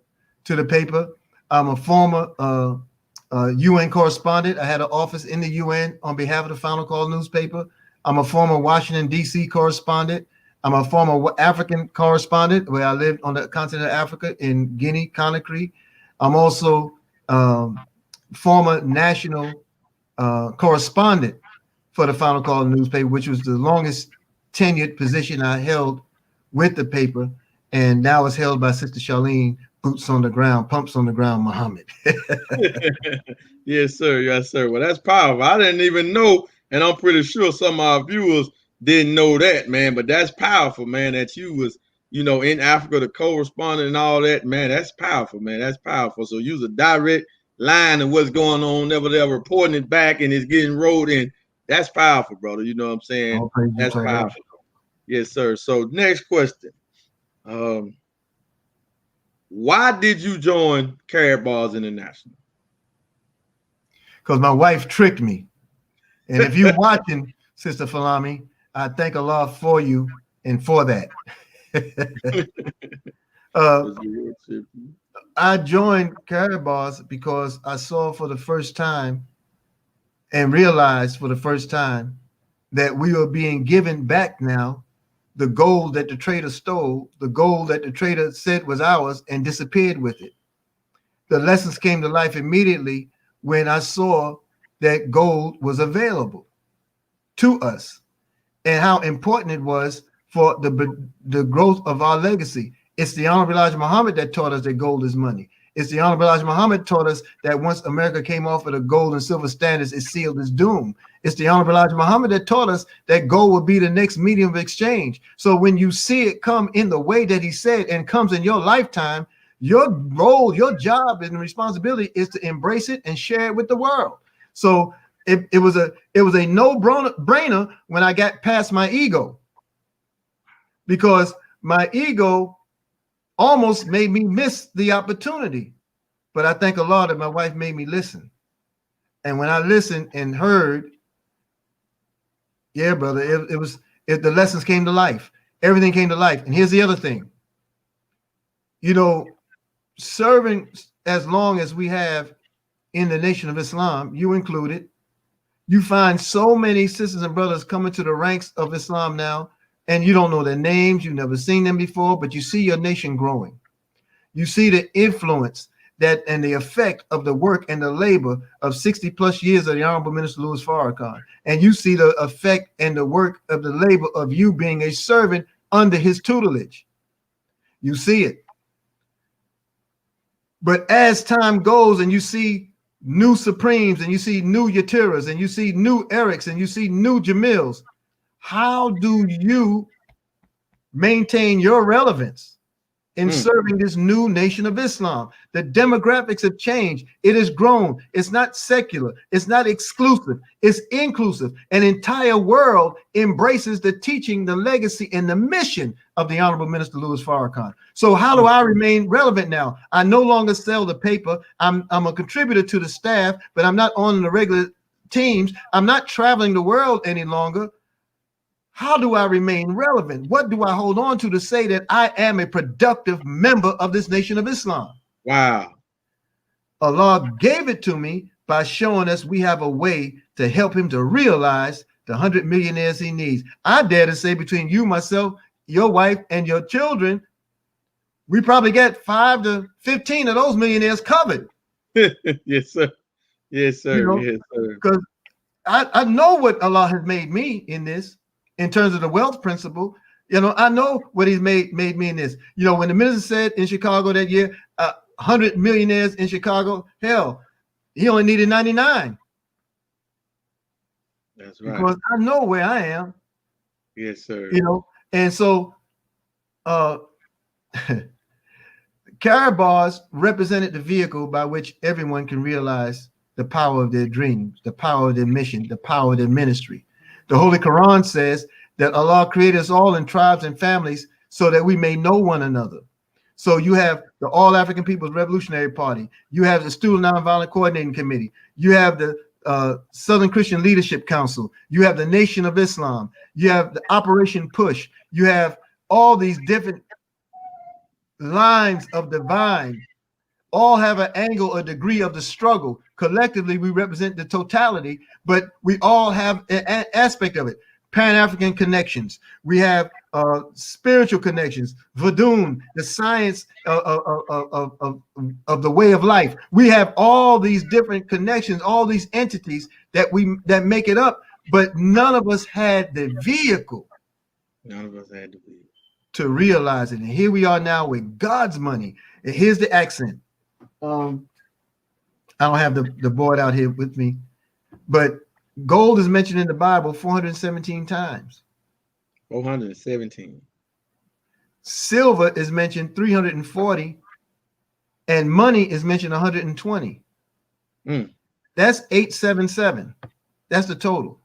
to the paper. I'm a former UN correspondent. I had an office in the UN on behalf of the Final Call newspaper. I'm a former Washington, D.C. correspondent. I'm a former African correspondent where I lived on the continent of Africa in Guinea, Conakry. I'm also former national correspondent for the Final Call newspaper, which was the longest tenured position I held with the paper. And now it's held by Sister Charlene, boots on the ground, pumps on the ground, Muhammad. Yes, sir. Yes, sir. Well, that's powerful. I didn't even know. And I'm pretty sure some of our viewers didn't know that, man. But that's powerful, man, that you was, you know, in Africa, the correspondent and all that, man. That's powerful, man. That's powerful. So use a direct line of what's going on, never reporting it back and it's getting rolled in. That's powerful, brother. You know what I'm saying? That's powerful. Yes, sir. So next question. Why did you join Karatbars International? Because my wife tricked me. And if you're watching, Sister Falami, I thank Allah for you and for that. I joined Karatbars because I saw for the first time and realized for the first time that we were being given back now the gold that the trader stole, the gold that the trader said was ours and disappeared with it. The lessons came to life immediately when I saw that gold was available to us and how important it was for the growth of our legacy. It's the Honorable Elijah Muhammad that taught us that gold is money. It's the Honorable Elijah Muhammad taught us that once America came off of the gold and silver standards, it sealed its doom. It's the Honorable Elijah Muhammad that taught us that gold would be the next medium of exchange. So when you see it come in the way that he said and comes in your lifetime, your role, your job and responsibility is to embrace it and share it with the world. So it was a no-brainer when I got past my ego, because my ego almost made me miss the opportunity. But I thank Allah that my wife made me listen. And when I listened and heard, yeah, brother, the lessons came to life. Everything came to life. And here's the other thing. You know, serving as long as we have in the Nation of Islam, you included, you find so many sisters and brothers coming to the ranks of Islam now, and you don't know their names, you've never seen them before, but you see your nation growing. You see the influence that and the effect of the work and the labor of 60 plus years of the Honorable Minister Louis Farrakhan. And you see the effect and the work of the labor of you being a servant under his tutelage. You see it. But as time goes and you see new Supremes and you see new Yatiras and you see new Erics and you see new Jamils, how do you maintain your relevance in serving this new Nation of Islam? The demographics have changed. It has grown. It's not secular. It's not exclusive. It's inclusive. An entire world embraces the teaching, the legacy, and the mission of the Honorable Minister Louis Farrakhan. So how do I remain relevant now? I no longer sell the paper. I'm a contributor to the staff, but I'm not on the regular teams. I'm not traveling the world any longer. How do I remain relevant? What do I hold on to say that I am a productive member of this Nation of Islam? Wow. Allah gave it to me by showing us we have a way to help him to realize the 100 millionaires he needs. I dare to say between you, myself, your wife, and your children, we probably get 5 to 15 of those millionaires covered. Yes, sir. Yes, sir. You know, yes, sir. Because I know what Allah has made me in this. In terms of the wealth principle, you know, I know what he's made me in this. You know, when the minister said in Chicago that year, 100 millionaires in Chicago, hell, he only needed 99. That's right. Because I know where I am. Yes, sir. You know, and so Karatbars represented the vehicle by which everyone can realize the power of their dreams, the power of their mission, the power of their ministry. The Holy Quran says that Allah created us all in tribes and families so that we may know one another. So you have the All African People's Revolutionary Party. You have the Student Nonviolent Coordinating Committee. You have the Southern Christian Leadership Council. You have the Nation of Islam. You have the Operation Push. You have all these different lines of divine. All have an angle, a degree of the struggle. Collectively, we represent the totality, but we all have an aspect of it. Pan-African connections. We have spiritual connections. Vadun, the science of the way of life. We have all these different connections, all these entities that make it up, but none of us had the vehicle. None of us had the vehicle to realize it. And here we are now with God's money. And here's the accent. I don't have the board out here with me, but gold is mentioned in the Bible 417 times. 417. Silver is mentioned 340, and money is mentioned 120. That's 877. That's the total.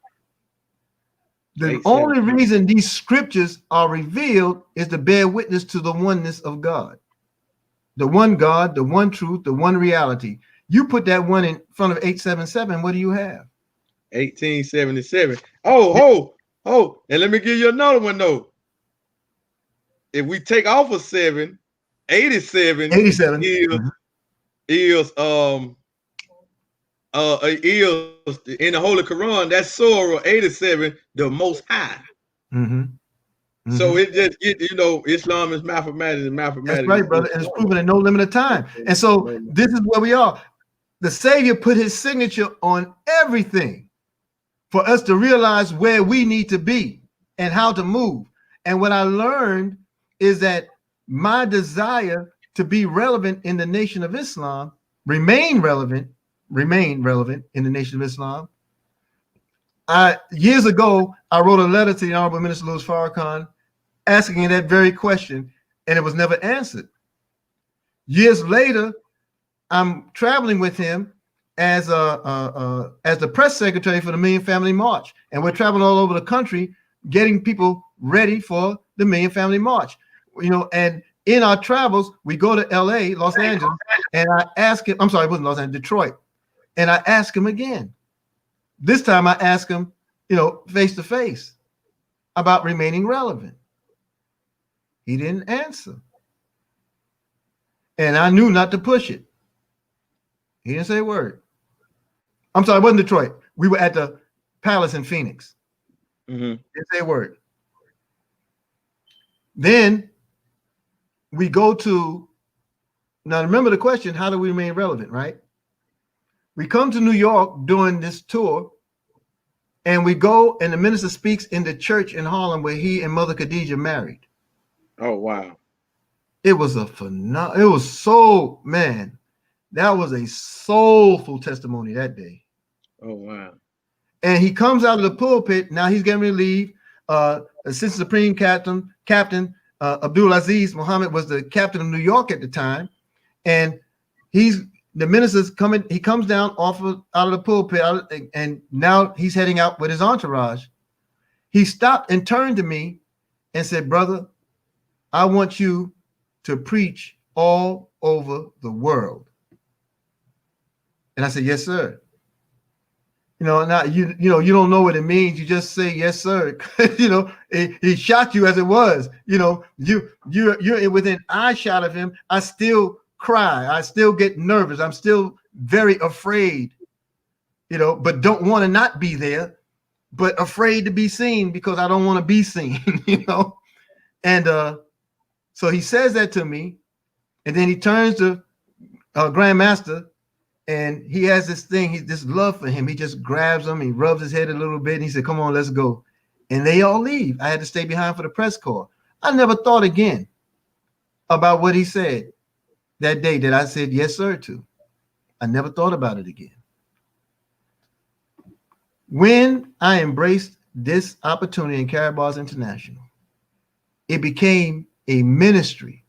The only reason these scriptures are revealed is to bear witness to the oneness of God. The one God, the one truth, the one reality. You put that one in front of 877, what do you have? 1877. Oh, and let me give you another one though. If we take off a 7, 87 is is in the Holy Quran, that's Surah 87, the Most High. So it just, Islam is mathematics and mathematics. That's right, brother. And it's proven in no limit of time. And so this is where we are. The Savior put his signature on everything for us to realize where we need to be and how to move. And what I learned is that my desire to be relevant in the Nation of Islam, remain relevant in the Nation of Islam. Years ago, I wrote a letter to the Honorable Minister Louis Farrakhan asking that very question, and it was never answered. Years later, I'm traveling with him as the press secretary for the Million Family March, and we're traveling all over the country, getting people ready for the Million Family March. You know, and in our travels, we go to L.A., Los Angeles, and I ask him. I'm sorry, it wasn't Los Angeles, Detroit, and I ask him again. This time, I ask him, you know, face to face, about remaining relevant. He didn't answer, and I knew not to push it. He didn't say a word. I'm sorry, it wasn't Detroit. We were at the Palace in Phoenix. Didn't say a word. Then we go to, now remember the question, how do we remain relevant, right? We come to New York doing this tour, and we go, and the minister speaks in the church in Harlem where he and Mother Khadijah married. Oh, wow. It was a phenomenal, it was so, man, that was a soulful testimony that day. Oh, wow. And he comes out of the pulpit. Now he's getting ready to leave. Assistant Supreme Captain Abdul Aziz Muhammad was the captain of New York at the time. And the minister's coming. He comes down out of the pulpit, and now he's heading out with his entourage. He stopped and turned to me and said, "Brother, I want you to preach all over the world." And I said, "Yes, sir." You know, now you don't know what it means. You just say yes, sir. You know, he shot you as it was. You know, you're within eye shot of him. I still cry. I still get nervous. I'm still very afraid. You know, but don't want to not be there, but afraid to be seen because I don't want to be seen. You know, and so he says that to me, and then he turns to Grandmaster. And he has this thing, this love for him. He just grabs him, he rubs his head a little bit, and he said, "Come on, let's go." And they all leave. I had to stay behind for the press corps. I never thought again about what he said that day that I said yes, sir, to. I never thought about it again. When I embraced this opportunity in Karatbars International, it became a ministry.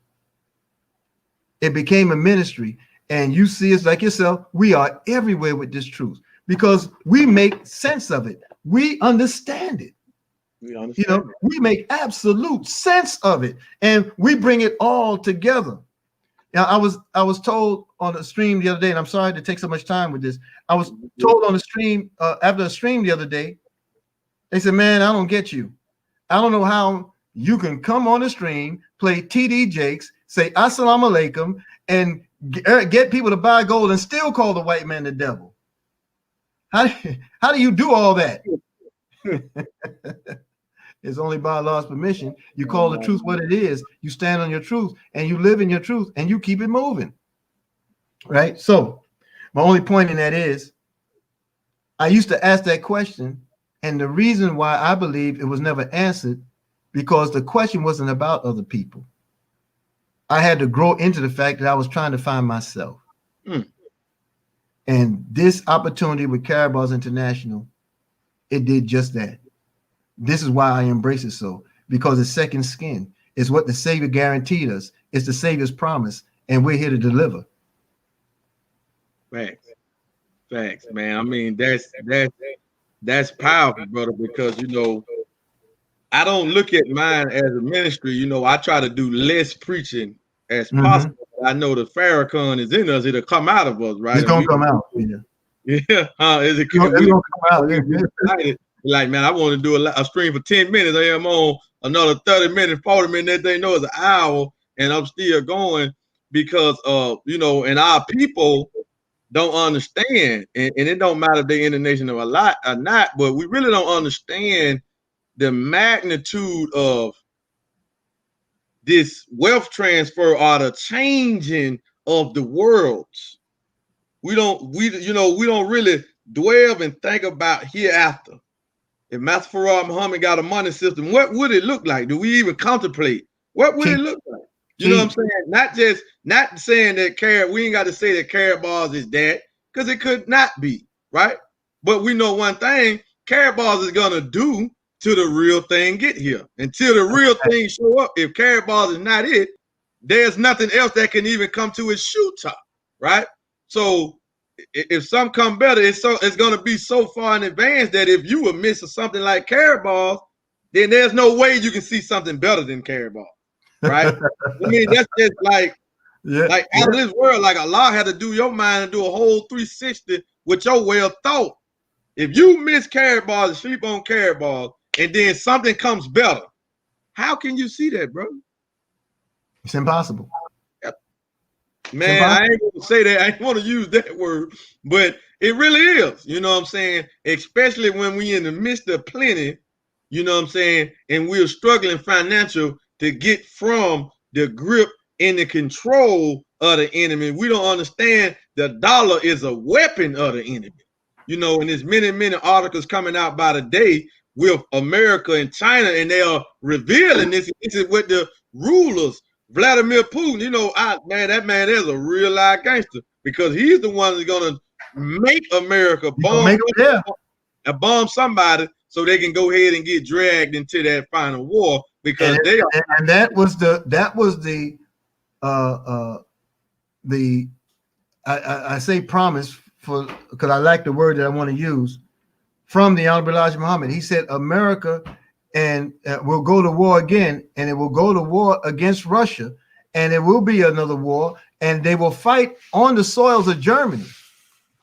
It became a ministry. And you see us like yourself, we are everywhere with this truth because we make sense of it. We understand it. You know, we make absolute sense of it, and we bring it all together. Now, I was told on the stream the other day, and I'm sorry to take so much time with this. I was told on the stream after a stream the other day, they said, "Man, I don't get you. I don't know how you can come on the stream, play TD Jakes, say Assalamu Alaikum, and get people to buy gold and still call the white man the devil. How do you do all that?" It's only by Allah's permission. You call the truth what it is. You stand on your truth, and you live in your truth, and you keep it moving. Right? So my only point in that is I used to ask that question, and the reason why I believe it was never answered because the question wasn't about other people. I had to grow into the fact that I was trying to find myself. And this opportunity with Karatbars International, it did just that. This is why I embrace it so, because it's second skin. It's what the Savior guaranteed us. It's the Savior's promise, and we're here to deliver. Facts, man. I mean, that's powerful, brother, because, you know, I don't look at mine as a ministry. You know, I try to do less preaching as possible. I know the Farrakhan is in us. It'll come out of us, right? It's going to come out. Yeah. It's going to come out. Like, man, I want to do a stream for 10 minutes. I am on another 30 minutes, 40 minutes. They know it's an hour, and I'm still going because, you know, and our people don't understand. And it don't matter if they're in the nation of a lot or not, but we really don't understand the magnitude of this wealth transfer or the changing of the worlds. We don't really dwell and think about hereafter. If Master Farad Muhammad got a money system, what would it look like? Do we even contemplate? What would it look like? You know what I'm saying? Not saying that we ain't got to say that carrot balls is that, because it could not be, right? But we know one thing, carrot balls is gonna do till the real thing get here. Until the real thing show up, if carrot balls is not it, there's nothing else that can even come to its shoe top, right? So if some come better, it's gonna be so far in advance that if you were missing something like carrot balls, then there's no way you can see something better than carrot balls, right? I mean, that's just like out of this world. Like Allah had to do your mind and do a whole 360 with your way of thought. If you miss carrot balls and sleep on carrot balls, and then something comes better, how can you see that, bro? It's impossible. Man, I ain't gonna say that. I ain't want to use that word, but it really is. You know what I'm saying? Especially when we in the midst of plenty, you know what I'm saying? And we're struggling financial to get from the grip and the control of the enemy. We don't understand the dollar is a weapon of the enemy. You know, and there's many articles coming out by the day with America and China, and they are revealing this. This is what the rulers, Vladimir Putin, you know, that man is a real live gangster, because he's the one that's gonna make America bomb somebody so they can go ahead and get dragged into that final war, because that was I say promise because I like the word that I want to use from the Honorable Elijah Muhammad. He said America will go to war again, and it will go to war against Russia, and it will be another war, and they will fight on the soils of Germany.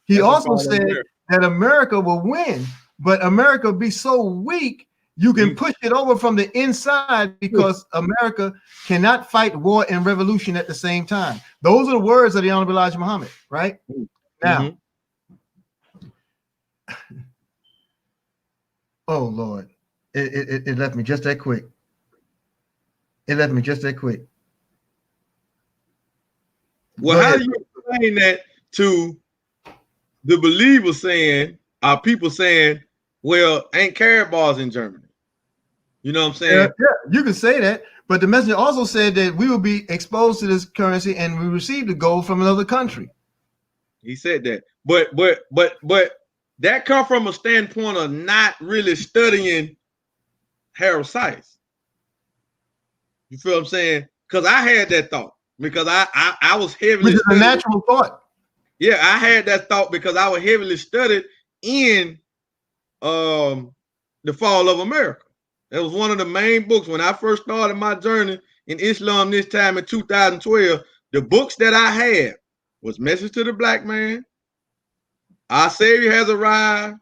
He also said that America will win, but America will be so weak you can push it over from the inside, because America cannot fight war and revolution at the same time. Those are the words of the Honorable Elijah Muhammad, right? Now, oh Lord, it left me just that quick. Well, how do you explain that to the believers saying, our people saying, well, ain't carrot balls in Germany? You know what I'm saying? Yeah, you can say that, but the messenger also said that we will be exposed to this currency and we receive the gold from another country. He said that, but that come from a standpoint of not really studying Harold Sykes. You feel what I'm saying? Because I had that thought, because I was heavily, which is a natural thought. Yeah, I had that thought because I was heavily studied in the Fall of America. That was one of the main books when I first started my journey in Islam this time in 2012. The books that I had was Message to the Black Man, Our Savior Has Arrived,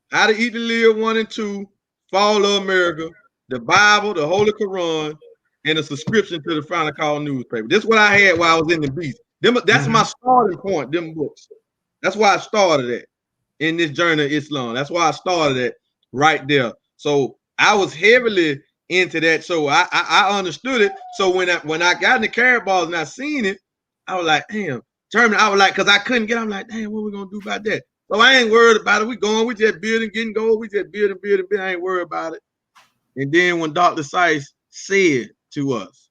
How to Eat and Live 1 and 2, Fall of America, the Bible, the Holy Quran, and a subscription to the Final Call newspaper. This is what I had while I was in the beast. That's my starting point, them books. That's why I started at in this journey of Islam. That's why I started at right there. So I was heavily into that. So I understood it. So when I got in the carrot balls and I seen it, I was like, damn, Germany. I was like, because I couldn't get, I'm like, damn, what we gonna do about that? So I ain't worried about it. We just building, getting gold. We just building. I ain't worried about it. And then when Dr. Sykes said to us,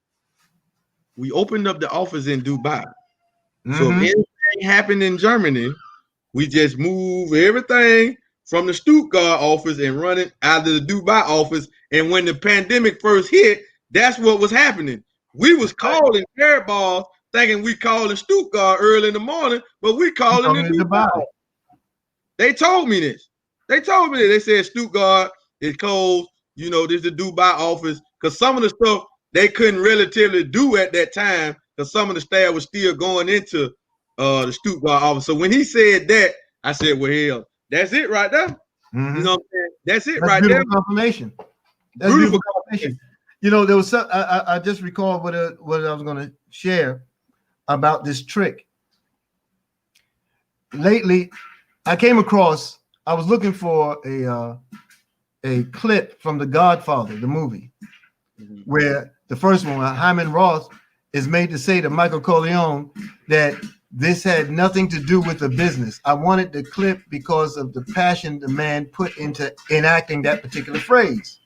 we opened up the office in Dubai. So if anything happened in Germany, we just move everything from the Stuttgart office and run it out of the Dubai office. And when the pandemic first hit, that's what was happening. We was calling carrot balls, thinking we calling Stuttgart early in the morning, but we calling it Dubai. They told me this. They said Stuttgart is closed. You know, this is the Dubai office, because some of the stuff they couldn't relatively do at that time, because some of the staff was still going into the Stuttgart office. So when he said that, I said, well, hell, that's it right there. You know what I'm saying? That's it. That's right there. Confirmation. That's beautiful confirmation. You know, there was some, I just recalled what I was going to share about this trick. Lately, I came across, I was looking for a clip from The Godfather, the movie, where the first one, Hyman Roth, is made to say to Michael Corleone that this had nothing to do with the business. I wanted the clip because of the passion the man put into enacting that particular phrase.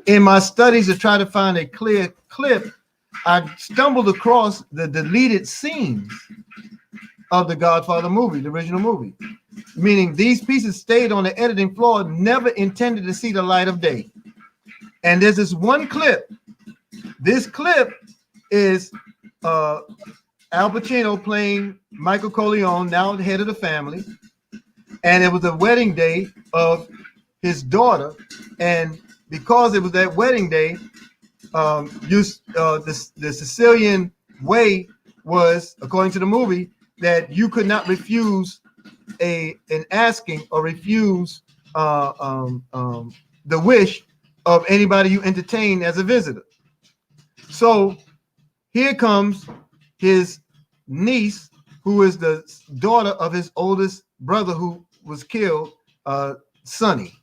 In my studies to try to find a clear clip, I stumbled across the deleted scenes of the Godfather movie, the original movie, meaning these pieces stayed on the editing floor, never intended to see the light of day. And there's this one clip. This clip is Al Pacino playing Michael Corleone, now the head of the family, and it was the wedding day of his daughter, and because it was that wedding day, the Sicilian way was, according to the movie, that you could not refuse an asking or refuse the wish of anybody you entertain as a visitor. So here comes his niece, who is the daughter of his oldest brother who was killed, Sonny.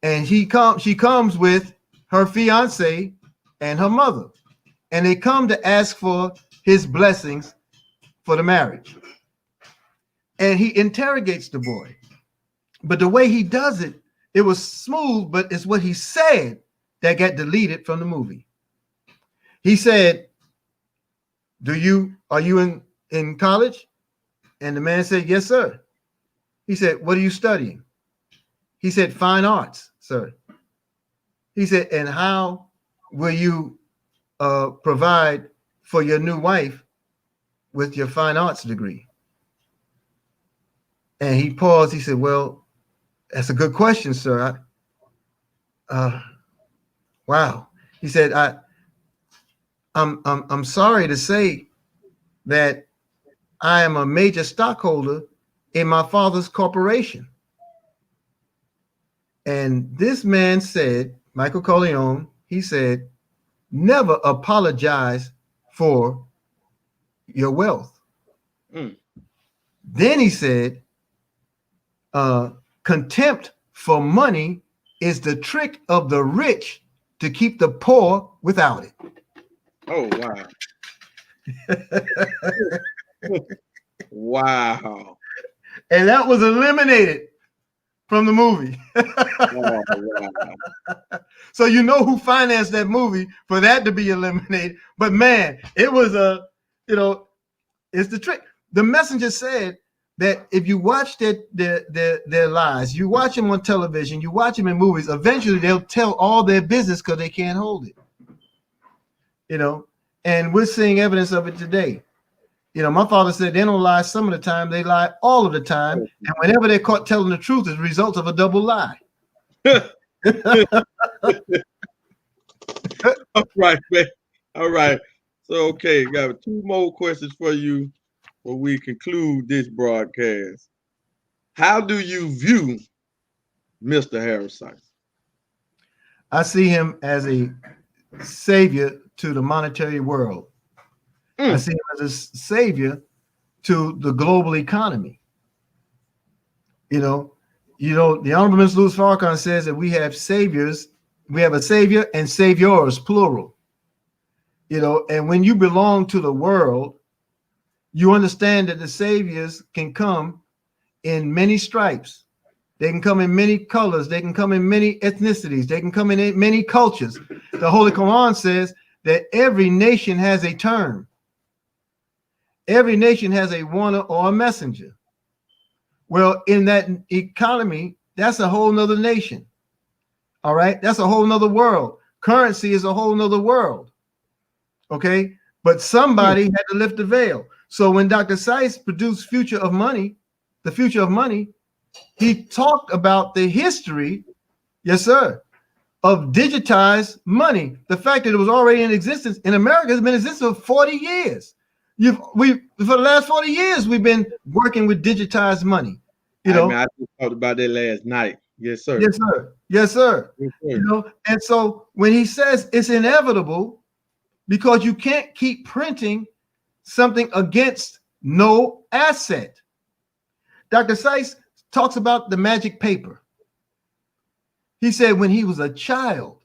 And she comes with her fiance and her mother. And they come to ask for his blessings for the marriage. And he interrogates the boy. But the way he does it, it was smooth, but it's what he said that got deleted from the movie. He said, are you in college? And the man said, yes, sir. He said, what are you studying? He said, fine arts, sir. He said, and how will you provide for your new wife with your fine arts degree? And he paused. He said, well, that's a good question, sir. Wow. He said, I'm sorry to say that I am a major stockholder in my father's corporation. And this man said, Michael Corleone, he said, never apologize for your wealth. Mm. Then he said, contempt for money is the trick of the rich to keep the poor without it. Oh, wow. Wow. And that was eliminated from the movie. Oh, wow. So you know who financed that movie for that to be eliminated. But man, it was it's the trick. The Messenger said that if you watch their lies, you watch them on television, you watch them in movies, eventually they'll tell all their business because they can't hold it. And we're seeing evidence of it today. My father said they don't lie some of the time, they lie all of the time. And whenever they're caught telling the truth, it's a result of a double lie. All right, man. All right. So, okay, got 2 more questions for you before we conclude this broadcast. How do you view Mr. Harris Sykes? I see him as a savior to the monetary world. I see him as a savior to the global economy. The Honorable Mr. Louis Farrakhan says that we have saviors, we have a savior and saviors, plural. And when you belong to the world, you understand that the saviors can come in many stripes. They can come in many colors. They can come in many ethnicities. They can come in many cultures. The Holy Quran says that every nation has a term. Every nation has a warner or a messenger. Well, in that economy, that's a whole nother nation. All right. That's a whole nother world. Currency is a whole nother world. Okay. But somebody had to lift the veil. So when Dr. Sykes produced The Future of Money, he talked about the history, yes, sir, of digitized money. The fact that it was already in existence in America has been in existence for 40 years. For the last 40 years, we've been working with digitized money. I just talked about that last night. Yes, sir. Yes, sir. Yes, sir. Yes, sir. And so when he says it's inevitable because you can't keep printing something against no asset. Dr. Sykes talks about the magic paper. He said when he was a child.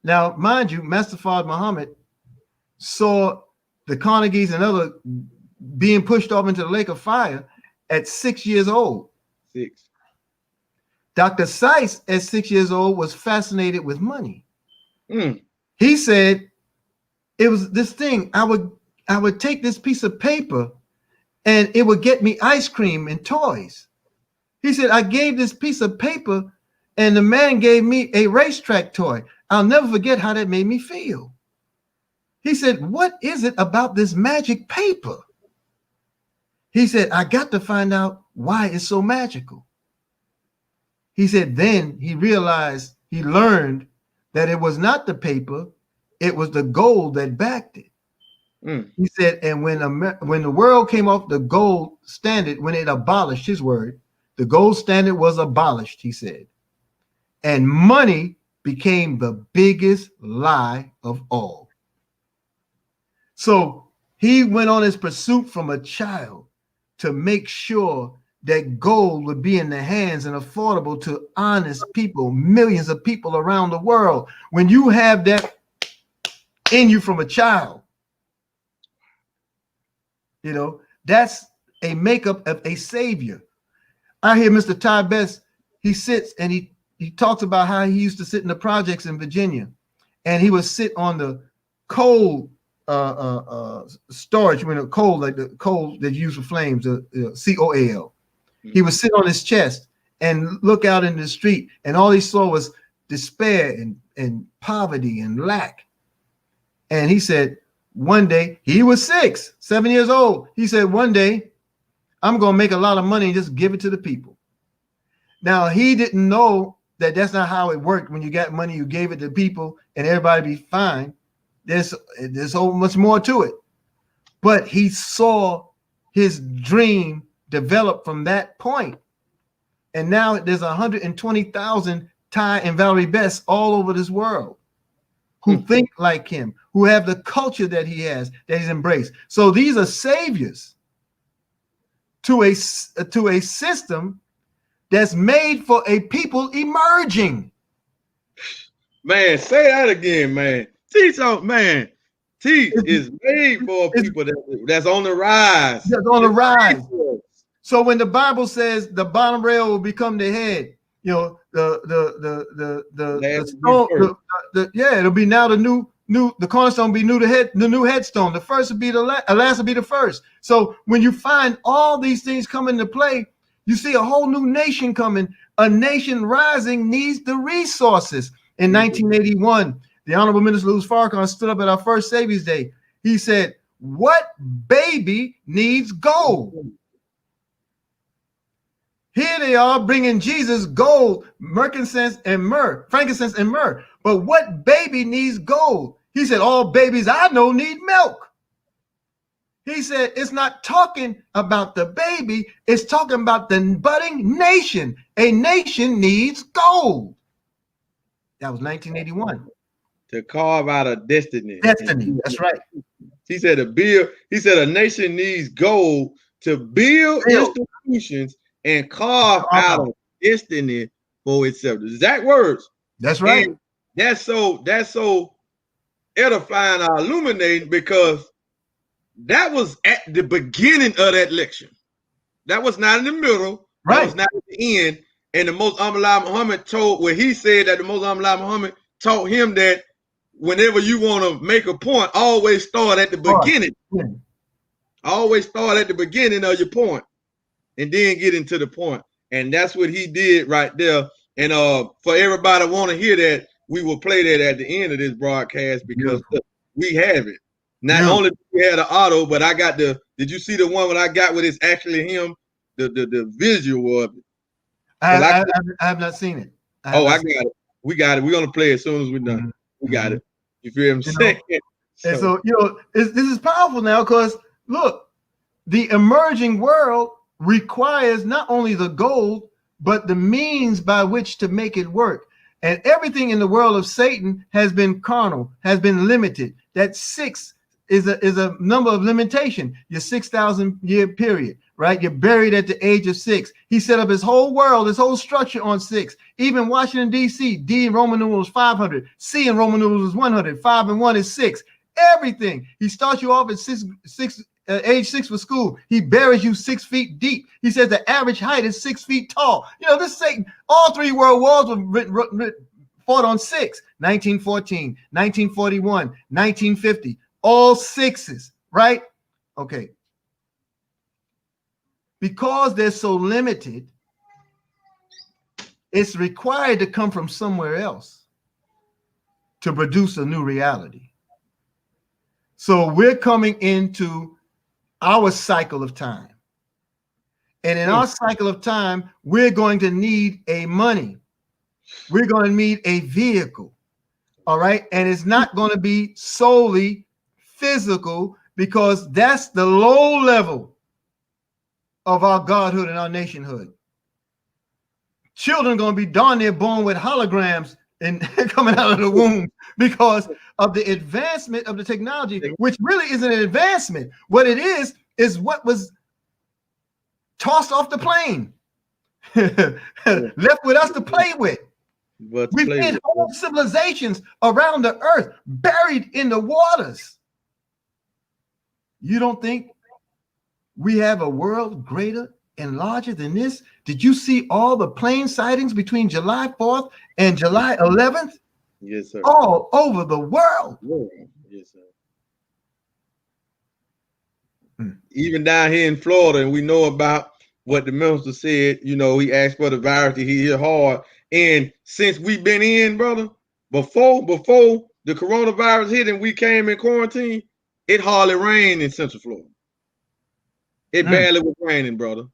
Now, mind you, Master Fard Muhammad saw the Carnegies and other being pushed off into the lake of fire at 6 years old. 6. Dr. Sykes at 6 years old was fascinated with money. He said it was this thing. I would take this piece of paper and it would get me ice cream and toys. He said, I gave this piece of paper and the man gave me a racetrack toy. I'll never forget how that made me feel. He said, what is it about this magic paper? He said, I got to find out why it's so magical. He said, then he realized, he learned that it was not the paper, it was the gold that backed it. He said, and when the world came off the gold standard, when it abolished, his word, the gold standard was abolished, he said. And money became the biggest lie of all. So he went on his pursuit from a child to make sure that gold would be in the hands and affordable to honest people, millions of people around the world. When you have that in you from a child, you know, that's a makeup of a savior. I hear Mr. Ty Best, he sits and he talks about how he used to sit in the projects in Virginia, and he would sit on the coal storage, when the coal, like the coal that you use for flames, COAL. He would sit on his chest and look out in the street, and all he saw was despair and poverty and lack. And he said, one day, he was 7 years old. He said, one day, I'm going to make a lot of money and just give it to the people. Now, he didn't know that that's not how it worked. When you got money, you gave it to people and everybody be fine. There's so much more to it. But he saw his dream develop from that point. And now there's 120,000 Ty and Valerie Best all over this world who think like him, who have the culture that he has, that he's embraced. So these are saviors to a system that's made for a people emerging. Man, say that again, man. Teach out, man. Teach is made for people that's on the rise. That's on the rise. So when the Bible says the bottom rail will become the head, you know, the stone, it'll be now the cornerstone will be the new headstone. The first will be the last will be the first. So when you find all these things come into play, you see a whole new nation coming. A nation rising needs the resources. In 1981, the Honorable Minister Louis Farrakhan stood up at our first Saviors Day. He said, what baby needs gold? Here they are bringing Jesus gold, frankincense and myrrh. But what baby needs gold? He said, all babies I know need milk. He said, it's not talking about the baby. It's talking about the budding nation. A nation needs gold. That was 1981. To carve out a destiny. Destiny, that's right. He said a nation needs gold to build institutions and carve out a destiny for itself. Exact words. That's right. And that's so edifying or illuminating, because that was at the beginning of that lecture. That was not in the middle. Right. That was not at the end. And the Most Honorable Muhammad he said that the Most Honorable Muhammad taught him that whenever you want to make a point, always start at the beginning. Always start at the beginning of your point and then get into the point. And that's what he did right there. And for everybody want to hear that, we will play that at the end of this broadcast, because we have it. Not only do we have the auto, but I got did you see the one when I got with it's actually him, the visual of it? I have not seen it. I got it. We got it. We're going to play it as soon as we're done. We got it. You feel what I'm saying? And so, this is powerful now, because look, the emerging world requires not only the gold, but the means by which to make it work. And everything in the world of Satan has been carnal, has been limited. That 6 is a number of limitation. Your 6,000 year period, right? You're buried at the age of 6. He set up his whole world, his whole structure on 6. Even Washington, D.C., D in Roman numerals 500, C in Roman numerals is 100, 5 and 1 is 6. Everything. He starts you off at age 6 for school. He buries you 6 feet deep. He says the average height is 6 feet tall. This Satan, all 3 world wars were fought on 6. 1914, 1941, 1950. all sixes, right? Okay. Because they're so limited, it's required to come from somewhere else to produce a new reality. So we're coming into our cycle of time. And in our cycle of time, we're going to need a money. We're going to need a vehicle. All right. And it's not going to be solely physical, because that's the low level of our godhood and our nationhood. Children are going to be darn near born with holograms and coming out of the womb because of the advancement of the technology, which really isn't an advancement. What it is what was tossed off the plane, left with us to play with. We've had whole civilizations around the earth buried in the waters. You don't think we have a world greater and larger than this? Did you see all the plane sightings between July 4th and July 11th? Yes, sir. All over the world. Yes, sir. Even down here in Florida, and we know about what the minister said. You know, he asked for the virus to hit hard. And since we've been in, brother, before the coronavirus hit and we came in quarantine, it hardly rained in Central Florida. It barely was raining, brother.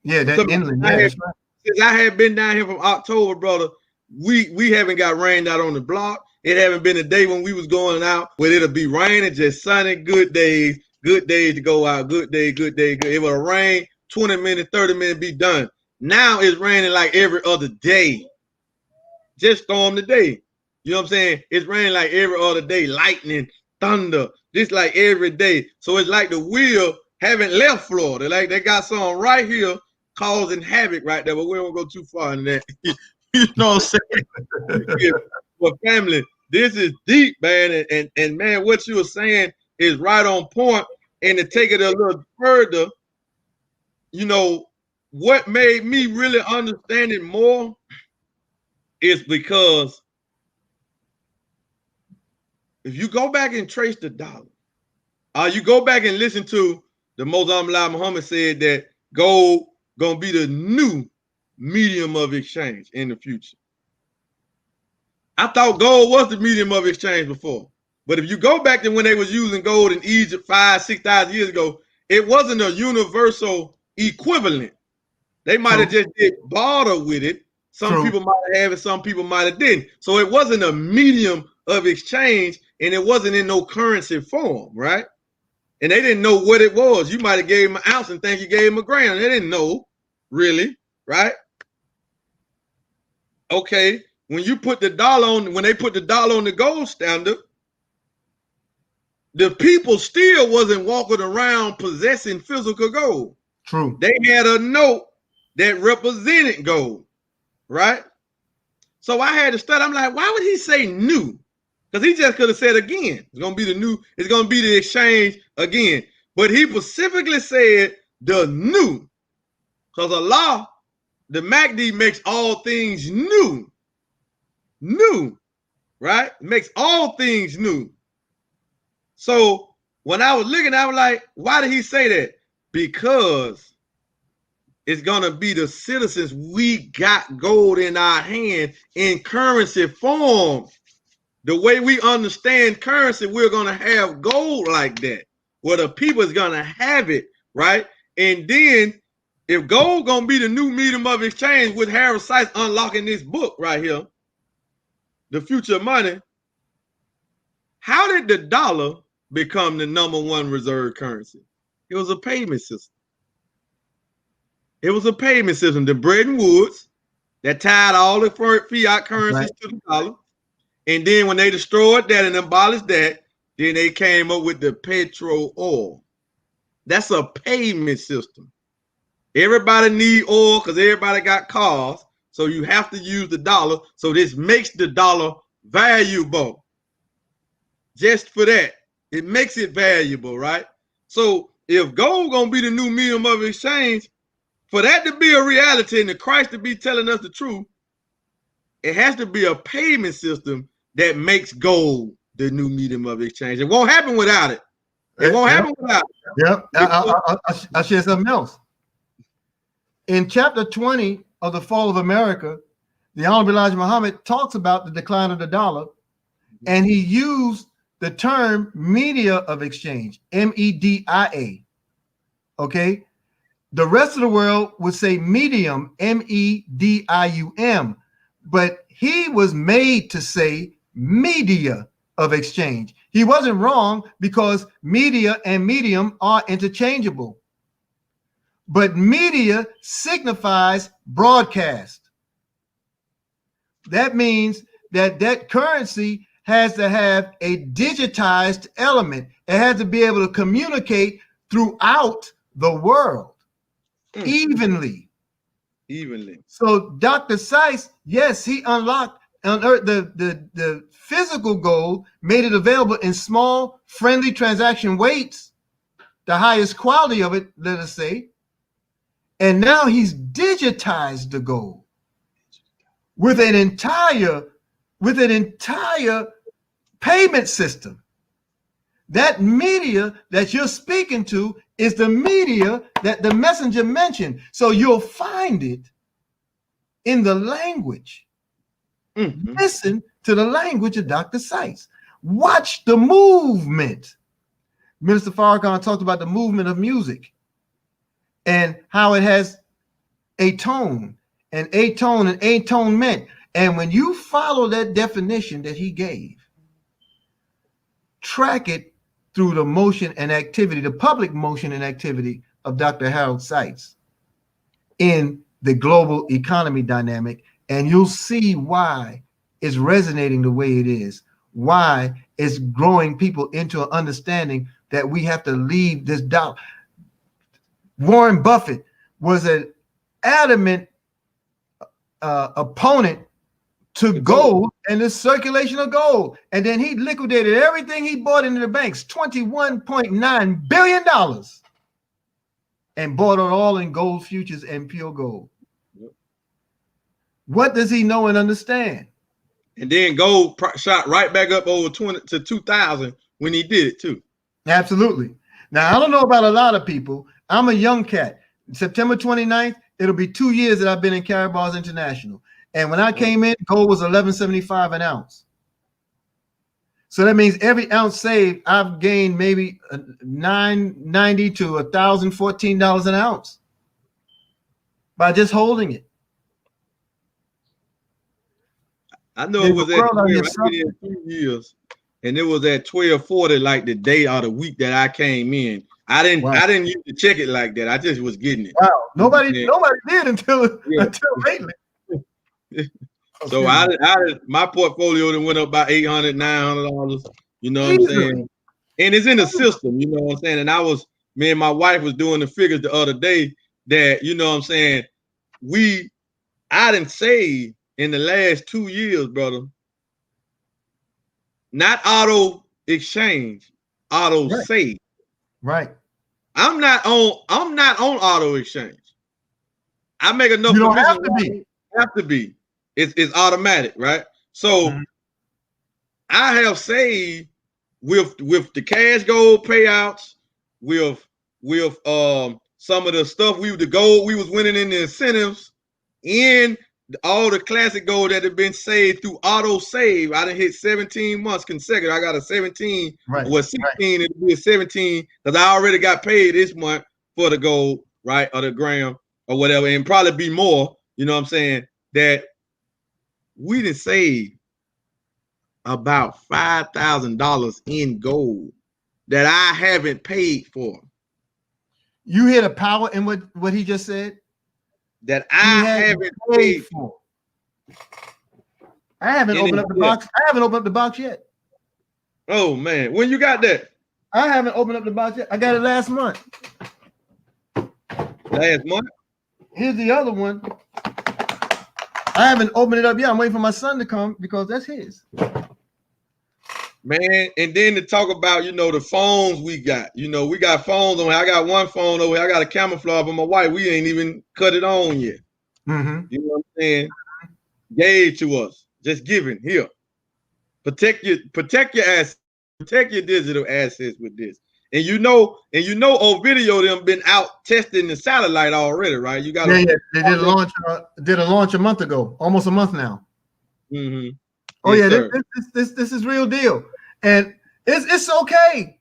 Yeah, that inland. Since I had been down here from October, brother, we haven't got rained out on the block. It haven't been a day when we was going out where it'll be raining, just sunny, good days to go out, good day. It will rain 20 minutes, 30 minutes, be done. Now it's raining like every other day. Just storm the day. You know what I'm saying? It's raining like every other day, lightning, thunder, just like every day. So it's like the wheel haven't left Florida. Like they got something right here causing havoc right there, but we don't go too far in that. You know what I'm saying? Well, family, this is deep, man. And man, what you were saying is right on point. And to take it a little further, you know, what made me really understand it more is because if you go back and trace the dollar, you go back and listen to the Mosam Muhammad said that gold gonna be the new medium of exchange in the future. I thought gold was the medium of exchange before, but if you go back to when they was using gold in Egypt 5,000-6,000 years ago, it wasn't a universal equivalent. They might have just did barter with it. Some people might have it, some people might have didn't. So it wasn't a medium of exchange, and it wasn't in no currency form, right? And they didn't know what it was. You might have gave them an ounce and think you gave them a gram. They didn't know, really, right? Okay, when you put the dollar on, when they put the dollar on the gold standard, the people still wasn't walking around possessing physical gold. True. They had a note that represented gold, right? So I had to study. I'm like, why would he say new? Because he just could have said again. It's gonna be the new, it's gonna be the exchange again. But he specifically said the new. Because Allah, the Mahdi, makes all things new. New, right? Makes all things new. So when I was looking, I was like, why did he say that? Because it's gonna be the citizens. We got gold in our hand in currency form. The way we understand currency, we're gonna have gold like that, where the people is gonna have it, right? And then if gold gonna be the new medium of exchange, with Harold Sykes unlocking this book right here, The Future of Money, how did the dollar become the #1 reserve currency? It was a payment system. It was a payment system. The Bretton Woods that tied all the fiat currencies to the dollar. And then when they destroyed that and abolished that, then they came up with the petrol oil. That's a payment system. Everybody need oil because everybody got cars. So you have to use the dollar. So this makes the dollar valuable. Just for that, it makes it valuable, right? So if gold gonna be the new medium of exchange, for that to be a reality and the Christ to be telling us the truth, it has to be a payment system that makes gold the new medium of exchange. It won't happen without it. It won't happen without it. Yep. I'll share something else. In chapter 20 of The Fall of America, the Honorable Elijah Muhammad talks about the decline of the dollar, and he used the term media of exchange, MEDIA. Okay. The rest of the world would say medium, MEDIUM, but he was made to say media of exchange. He wasn't wrong, because media and medium are interchangeable. But media signifies broadcast. That means that currency has to have a digitized element. It has to be able to communicate throughout the world evenly. So Dr. Seiss, yes, he unearthed the physical gold, made it available in small, friendly transaction weights, the highest quality of it, let us say. And now he's digitized the gold with an entire payment system. That media that you're speaking to is the media that the messenger mentioned. So you'll find it in the language. Listen to the language of Dr. Seiss. Watch the movement. Minister Farrakhan talked about the movement of music and how it has a tone and atonement. And when you follow that definition that he gave, track it through the motion and activity, the public motion and activity of Dr. Harold Seiss in the global economy dynamic, and you'll see why it's resonating the way it is, why it's growing people into an understanding that we have to leave this dollar. Warren Buffett was an adamant opponent to gold and the circulation of gold. And then he liquidated everything he bought into the banks, $21.9 billion, and bought it all in gold futures and pure gold. What does he know and understand? And then gold shot right back up over 20 to 2,000 when he did it too. Absolutely. Now, I don't know about a lot of people. I'm a young cat. September 29th, it'll be 2 years that I've been in Carabal's International. And when I came in, gold was $11.75 an ounce. So that means every ounce saved, I've gained maybe $9.90 to $1,014 an ounce by just holding it. I know it was at 2 years, and it was at 1240 like the day or the week that I came in. I didn't use to check it like that. I just was getting it. Wow, nobody did until lately. So my portfolio then went up by $800, $900. You know what I'm saying? And it's in the system. You know what I'm saying? And me and my wife was doing the figures the other day that, you know what I'm saying, I didn't save in the last 2 years, brother. Not auto exchange, auto save. Right. I'm not on auto exchange. I make enough. You don't have to be. Have to be. It's automatic, right? So I have saved with the cash gold payouts, with some of the stuff the gold we was winning in the incentives, and all the classic gold that had been saved through auto save. I done hit 17 months consecutive. I got a 17, or 16, it'll be a 17, because I already got paid this month for the gold, right? Or the gram or whatever, and probably be more, you know what I'm saying, that we done saved about $5,000 in gold that I haven't paid for. You hear the power in what he just said? That I haven't paid for. I haven't opened up the box. I haven't opened up the box yet. Oh man, when you got that? I haven't opened up the box yet. I got it last month. Last month? Here's the other one. I haven't opened it up yet. I'm waiting for my son to come because that's his. Man, and then to talk about, the phones we got. We got phones on. I got one phone over here. I got a camouflage, but my wife, we ain't even cut it on yet. You know what I'm saying? Gave to us. Just giving here. Protect your assets, protect your digital assets with this. And you know, on video them been out testing the satellite already, right? You got They did a launch a month ago, almost a month now. Mm-hmm. Oh yes, yeah, this is real deal, and it's okay.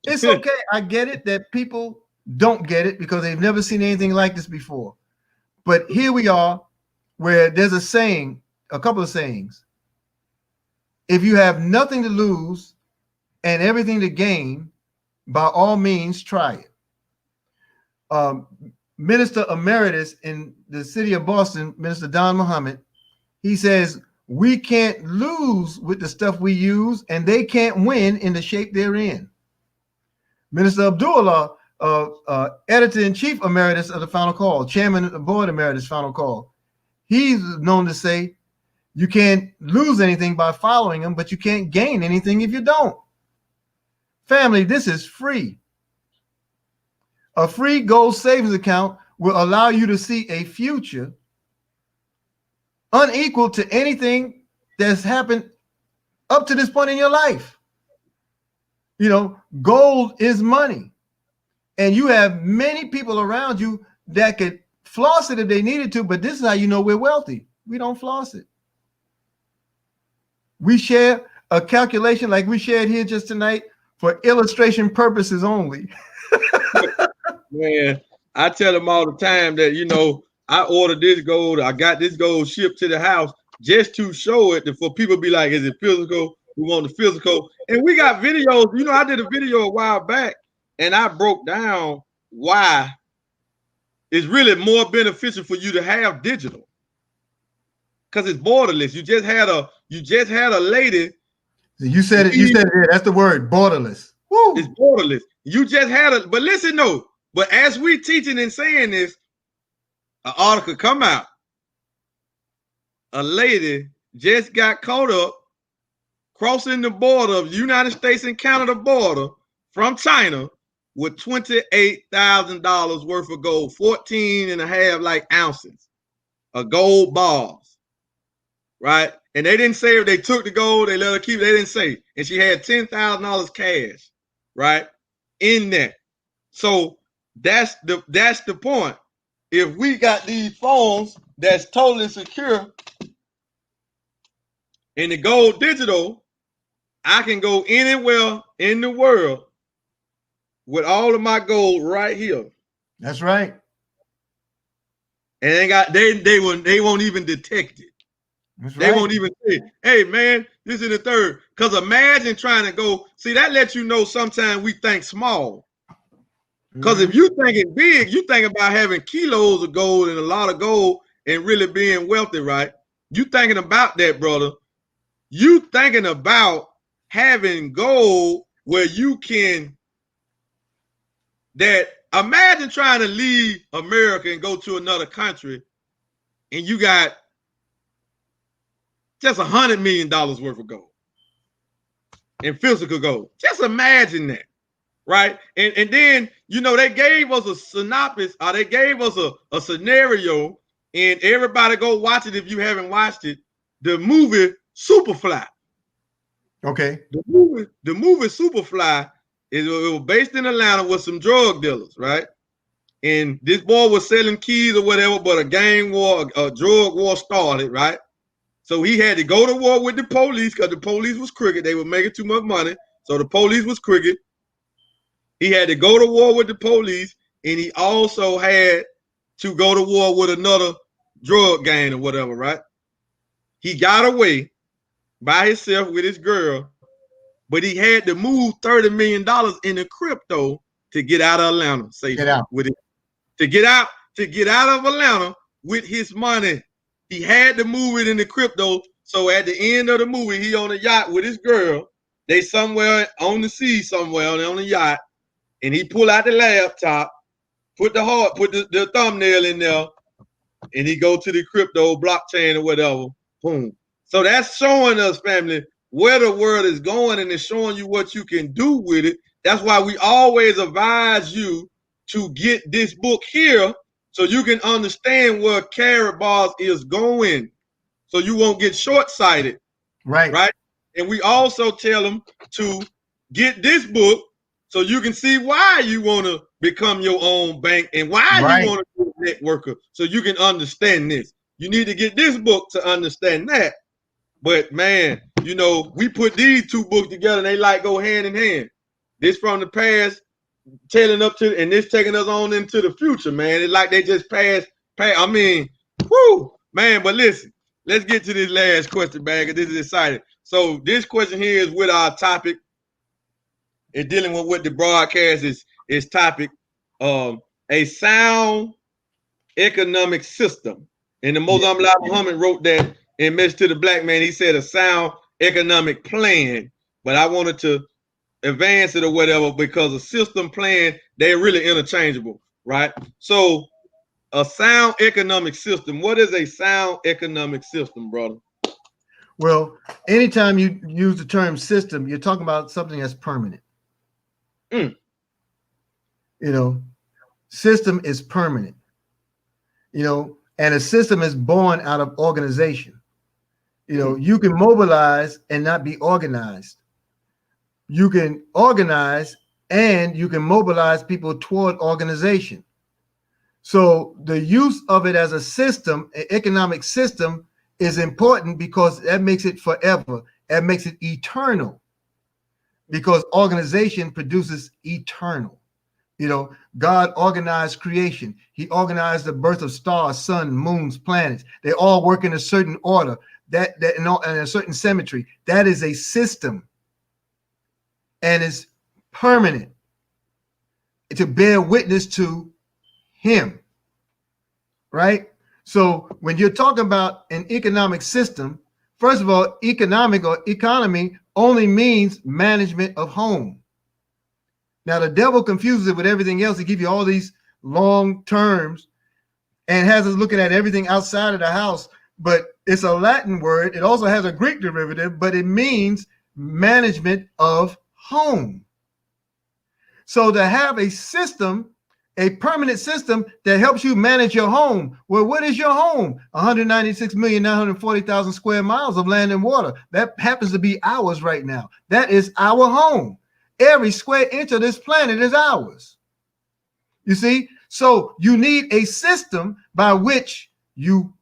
It's okay. I get it that people don't get it because they've never seen anything like this before. But here we are, where there's a saying, a couple of sayings. If you have nothing to lose and everything to gain, by all means, try it. Minister Emeritus in the city of Boston, Minister Don Muhammad, he says, we can't lose with the stuff we use, and they can't win in the shape they're in. Minister Abdullah, editor-in-chief emeritus of the Final Call, chairman of the board emeritus Final Call, he's known to say, you can't lose anything by following them, but you can't gain anything if you don't. Family, this is free. A free gold savings account will allow you to see a future unequal to anything that's happened up to this point in your life. You know, gold is money. And you have many people around you that could floss it if they needed to, but this is how you know we're wealthy. We don't floss it. We share a calculation like we shared here just tonight for illustration purposes only. Man, I tell them all the time that, you know, I ordered this gold, I got this gold shipped to the house just to show it, for people to be like, is it physical? We want the physical. And we got videos. You know, I did a video a while back and I broke down why it's really more beneficial for you to have digital. Because it's borderless. You just had a lady. You said it, yeah, that's the word, borderless. Woo. It's borderless. You just had but listen, no, but as we teaching and saying this, an article come out. A lady just got caught up crossing the border of the United States and Canada border from China with $28,000 worth of gold, 14 and a half like ounces of gold bars, right? And they didn't say if they took the gold, they let her keep it. They didn't say. And she had $10,000 cash, right, in that. So that's the point. If we got these phones that's totally secure and the gold digital, I can go anywhere in the world with all of my gold right here. That's right. And they won't even detect it. That's they right. won't even say, hey man, this is the third. Because imagine trying to go, see, that lets you know sometimes we think small. Because if you thinking big, you think about having kilos of gold and a lot of gold and really being wealthy, right? You thinking about that, brother. You thinking about having gold where you can, that imagine trying to leave America and go to another country and you got just $100 million worth of gold and physical gold. Just imagine that. Right. And then, you know, they gave us a synopsis, or they gave us a scenario, and everybody go watch it if you haven't watched it. The movie Superfly. Okay. The movie Superfly it was based in Atlanta with some drug dealers, right? And this boy was selling keys or whatever, but a gang war, a drug war started, right? So he had to go to war with the police because the police was crooked. They were making too much money. So the police was crooked. He had to go to war with the police, and he also had to go to war with another drug gang or whatever, right? He got away by himself with his girl, but he had to move $30 million in the crypto to get out of Atlanta. With it. To get out of Atlanta with his money. He had to move it in the crypto. So at the end of the movie, he on a yacht with his girl. They somewhere on the sea somewhere on the yacht. And he pull out the laptop, put the thumbnail in there, and he go to the crypto blockchain or whatever. Boom. So that's showing us, family, where the world is going, and it's showing you what you can do with it. That's why we always advise you to get this book here so you can understand where Karatbars is going, so you won't get short-sighted. Right. Right? And we also tell them to get this book so you can see why you want to become your own bank and why you want to be a networker, so you can understand this. You need to get this book to understand that. But man, you know, we put these two books together and they like go hand in hand. This from the past tailing up to, and this taking us on into the future, man. It's like they just passed. I mean, whoo, man. But listen, let's get to this last question, man, because this is exciting. So this question here is with our topic. It's dealing with what the broadcast is topic. A sound economic system. And the Muslim Muhammad wrote that in Message to the Black Man. He said a sound economic plan, but I wanted to advance it or whatever because a system plan, they're really interchangeable, right? So a sound economic system. What is a sound economic system, brother? Well, anytime you use the term system, you're talking about something that's permanent. You know, system is permanent. You know, and a system is born out of organization. You know, you can mobilize and not be organized. You can organize and you can mobilize people toward organization. So the use of it as a system, an economic system, is important because that makes it forever. That makes it eternal, because organization produces eternal. You know, God organized creation. He organized the birth of stars, sun, moons, planets. They all work in a certain order, that in a certain symmetry. That is a system, and it's permanent to bear witness to him, right? So when you're talking about an economic system, first of all, economic or economy only means management of home. Now, the devil confuses it with everything else. He gives you all these long terms and has us looking at everything outside of the house, but it's a Latin word. It also has a Greek derivative, but it means management of home. So to have a system, a permanent system that helps you manage your home. Well, what is your home? 196,940,000 square miles of land and water. That happens to be ours right now. That is our home. Every square inch of this planet is ours. You see? So you need a system by which you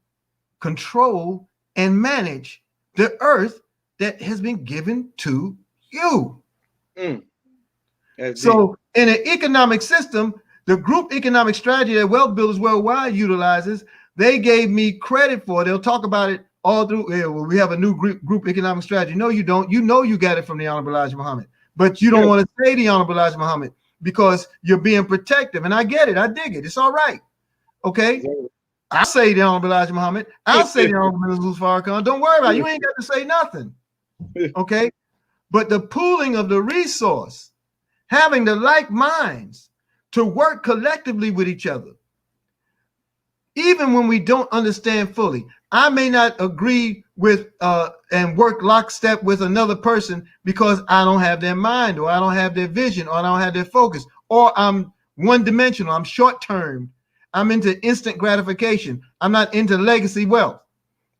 control and manage the earth that has been given to you. So in an economic system, the group economic strategy that Wealth Builders Worldwide utilizes, they gave me credit for. They'll talk about it all through. Well, we have a new group economic strategy. No, you don't. You know you got it from the Honorable Elijah Muhammad, but you don't want to say the Honorable Elijah Muhammad because you're being protective. And I get it. I dig it. It's all right. Okay. I'll say the Honorable Elijah Muhammad. I'll say the Honorable Minister Farrakhan. Don't worry about it. You ain't got to say nothing. Okay. But the pooling of the resource, having the like minds to work collectively with each other, even when we don't understand fully. I may not agree with and work lockstep with another person because I don't have their mind, or I don't have their vision, or I don't have their focus, or I'm one-dimensional, I'm short-term, I'm into instant gratification, I'm not into legacy wealth.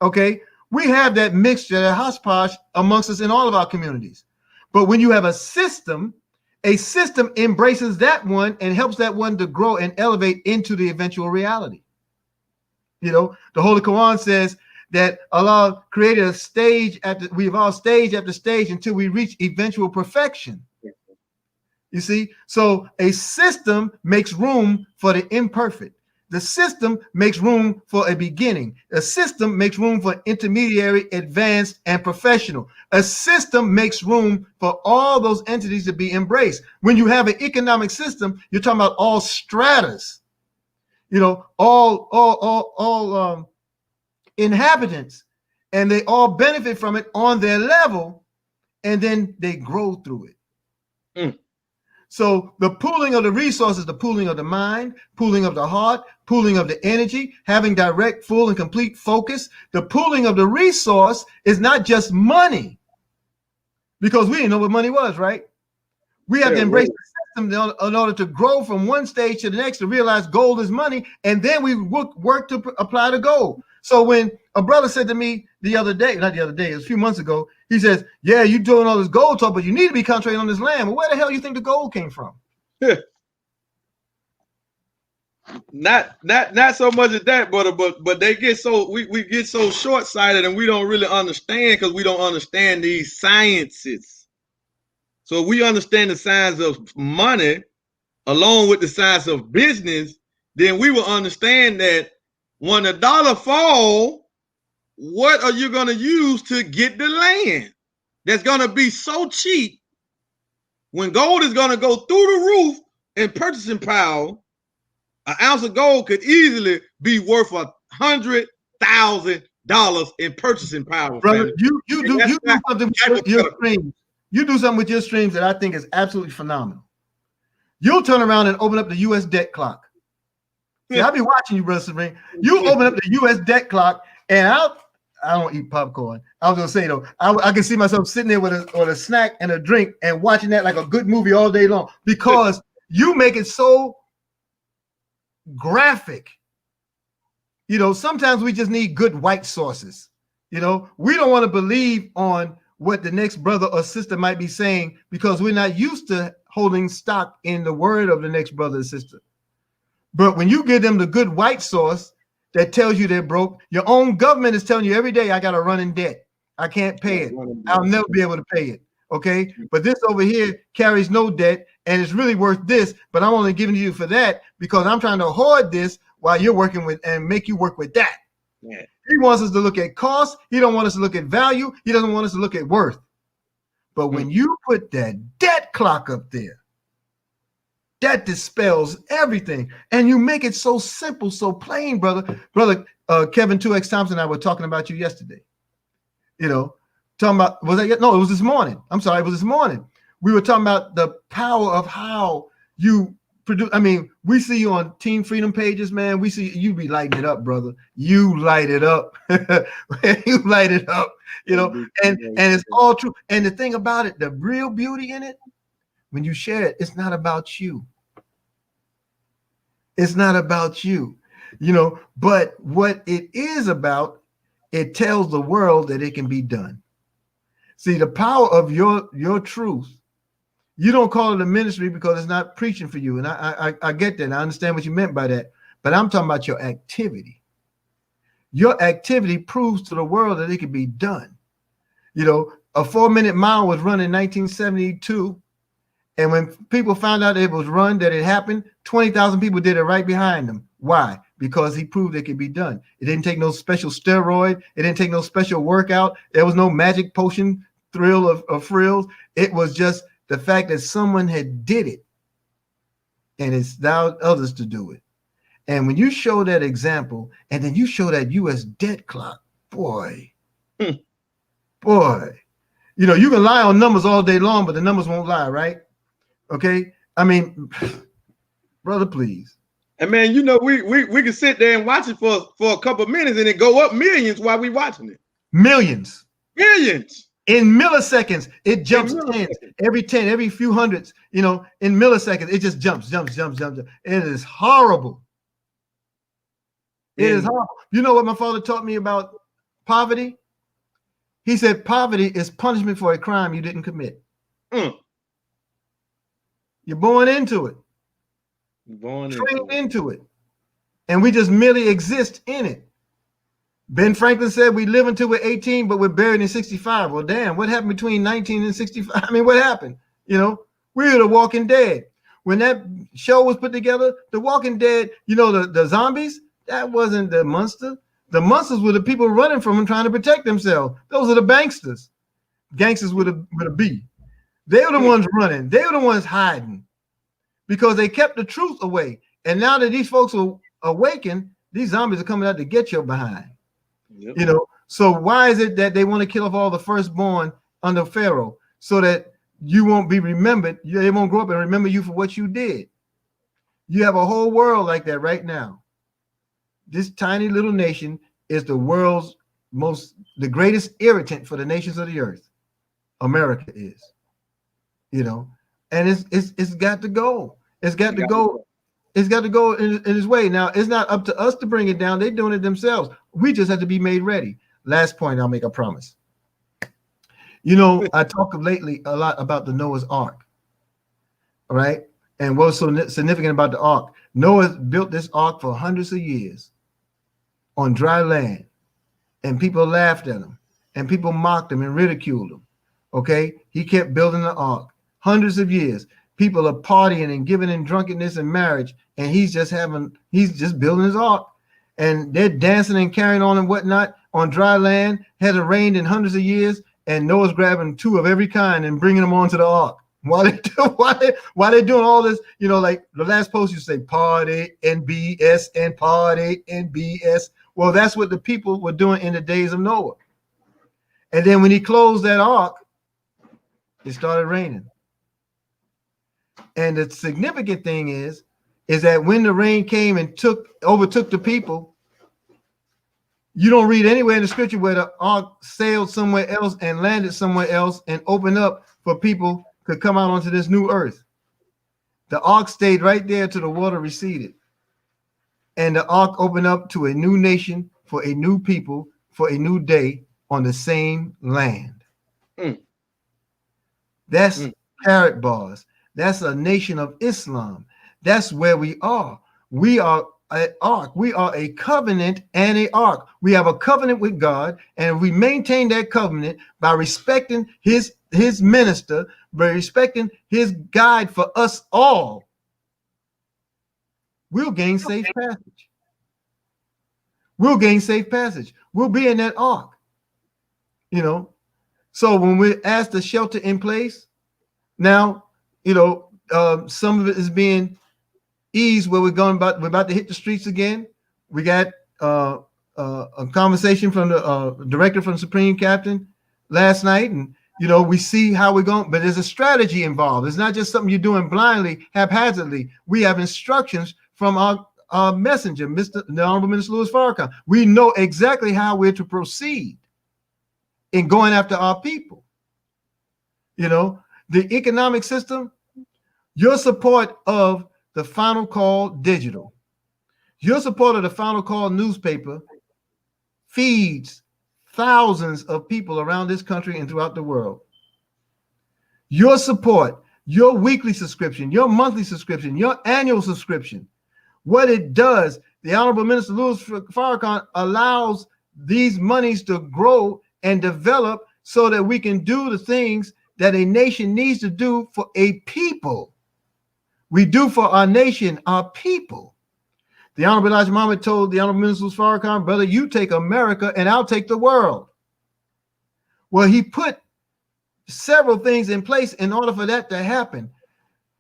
Okay, we have that mixture, that hodgepodge amongst us in all of our communities. But when you have a system embraces that one and helps that one to grow and elevate into the eventual reality. You know, the Holy Quran says that Allah created a stage we evolve stage after stage until we reach eventual perfection. You see, so a system makes room for the imperfect. The system makes room for a beginning. A system makes room for intermediary, advanced, and professional. A system makes room for all those entities to be embraced. When you have an economic system, you're talking about all stratas, you know, all inhabitants, and they all benefit from it on their level, and then they grow through it. So the pooling of the resources, the pooling of the mind, pooling of the heart, pooling of the energy, having direct, full, and complete focus. The pooling of the resource is not just money, because we didn't know what money was, right? We have to embrace the system in order to grow from one stage to the next, to realize gold is money, and then we work to apply the gold. So when a brother said to me the other day, not the other day, it was a few months ago, he says, yeah, you doing all this gold talk, but you need to be concentrating on this land. Well, where the hell you think the gold came from? Not so much as that, brother, but they get so we get so short-sighted and we don't really understand because we don't understand these sciences. So if we understand the science of money along with the science of business, then we will understand that when the dollar fall, what are you going to use to get the land that's going to be so cheap when gold is going to go through the roof in purchasing power? An ounce of gold could easily be worth $100,000 in purchasing power. Brother, you do something with your streams. You do something with your streams that I think is absolutely phenomenal. You'll turn around and open up the U.S. debt clock. See, I'll be watching you, Brother Serene. You open up the U.S. debt clock, and I don't eat popcorn. I was gonna say though, I can see myself sitting there with a snack and a drink and watching that like a good movie all day long because you make it so graphic. You know, sometimes we just need good white sources. You know, we don't want to believe on what the next brother or sister might be saying because we're not used to holding stock in the word of the next brother or sister. But when you give them the good white source that tells you they're broke, your own government is telling you every day, I got to run in debt. I can't pay it. I'll never be able to pay it. Okay. But this over here carries no debt and it's really worth this, but I'm only giving you for that because I'm trying to hoard this while you're working with and make you work with that. Yeah. He wants us to look at cost. He don't want us to look at value. He doesn't want us to look at worth. But when you put that debt clock up there, that dispels everything. And you make it so simple, so plain, brother. Brother Kevin 2X Thompson and I were talking about you yesterday. You know, talking about, was that, no, it was this morning. I'm sorry, it was this morning. We were talking about the power of how you produce. I mean, we see you on Team Freedom pages, man. We see you be lighting it up, brother. You light it up. You light it up, you know, and it's all true. And the thing about it, the real beauty in it, when you share it, it's not about you. It's not about you, you know, but what it is about, it tells the world that it can be done. See, the power of your truth, you don't call it a ministry because it's not preaching for you. And I get that. I understand what you meant by that. But I'm talking about your activity. Your activity proves to the world that it can be done. You know, a 4-minute mile was run in 1972. And when people found out it was run, that it happened, 20,000 people did it right behind him. Why? Because he proved it could be done. It didn't take no special steroid. It didn't take no special workout. There was no magic potion thrill of frills. It was just the fact that someone had did it and it's allowed others to do it. And when you show that example and then you show that U.S. debt clock, boy, boy, you know, you can lie on numbers all day long, but the numbers won't lie, right? Okay. I mean, brother, please. And man, you know, we can sit there and watch it for a couple of minutes and it go up millions while we watching it. Millions. In milliseconds, it jumps every 10, every few hundreds, you know, in milliseconds, it just jumps. It is horrible. It is horrible. You know what my father taught me about poverty? He said, poverty is punishment for a crime you didn't commit. You're born into it. Trained into it. And we just merely exist in it. Ben Franklin said we live until we're 18, but we're buried in 65. Well, damn, what happened between 19 and 65? I mean, what happened? You know, we were the Walking Dead. When that show was put together, the Walking Dead, you know, the zombies, that wasn't the monster. The monsters were the people running from them trying to protect themselves. Those are the banksters. Gangsters with a B. They were the ones running. They were the ones hiding because they kept the truth away. And now that these folks are awakened, these zombies are coming out to get your behind. Yep. You know, so why is it that they want to kill off all the firstborn under Pharaoh so that you won't be remembered? They won't grow up and remember you for what you did. You have a whole world like that right now. This tiny little nation is the world's the greatest irritant for the nations of the earth. America is, you know, and it's got to go. It's got to go. it's got to go in its way. Now, it's not up to us to bring it down. They're doing it themselves. We just have to be made ready. Last point, I'll make a promise. You know, I talk lately a lot about the Noah's Ark. All right. And what's so significant about the ark? Noah built this ark for hundreds of years on dry land, and people laughed at him, and people mocked him and ridiculed him. Okay. He kept building the ark hundreds of years. People are partying and giving in drunkenness and marriage, and he's just building his ark, and they're dancing and carrying on and whatnot on dry land. Hasn't rained in hundreds of years, and Noah's grabbing 2 of every kind and bringing them onto the ark. While they're doing all this, you know, like the last post you say party and BS and party and BS. Well, that's what the people were doing in the days of Noah. And then when he closed that ark, it started raining. And the significant thing is that when the rain came and overtook the people, you don't read anywhere in the scripture where the ark sailed somewhere else and landed somewhere else and opened up for people could come out onto this new earth. The ark stayed right there till the water receded. And the ark opened up to a new nation, for a new people, for a new day on the same land. That's carrot bars. That's a nation of Islam. That's where we are. We are an ark. We are a covenant and an ark. We have a covenant with God, and we maintain that covenant by respecting his minister, by respecting his guide for us all. We'll gain safe passage. We'll gain safe passage. We'll be in that ark. You know, so when we're asked to shelter in place, now, you know, some of it is being eased where we're about to hit the streets again. We got a conversation from the director from Supreme Captain last night, and you know, we see how we're going, but there's a strategy involved. It's not just something you're doing blindly, haphazardly. We have instructions from our messenger, the Honorable Minister Louis Farrakhan. We know exactly how we're to proceed in going after our people. You know, the economic system, your support of the Final Call Digital, your support of the Final Call newspaper feeds thousands of people around this country and throughout the world. Your support, your weekly subscription, your monthly subscription, your annual subscription, what it does, the Honorable Minister Louis Farrakhan allows these monies to grow and develop so that we can do the things that a nation needs to do for a people. We do for our nation, our people. The Honorable Elijah Muhammad told the Honorable Minister Louis Farrakhan, brother, you take America and I'll take the world. Well, he put several things in place in order for that to happen.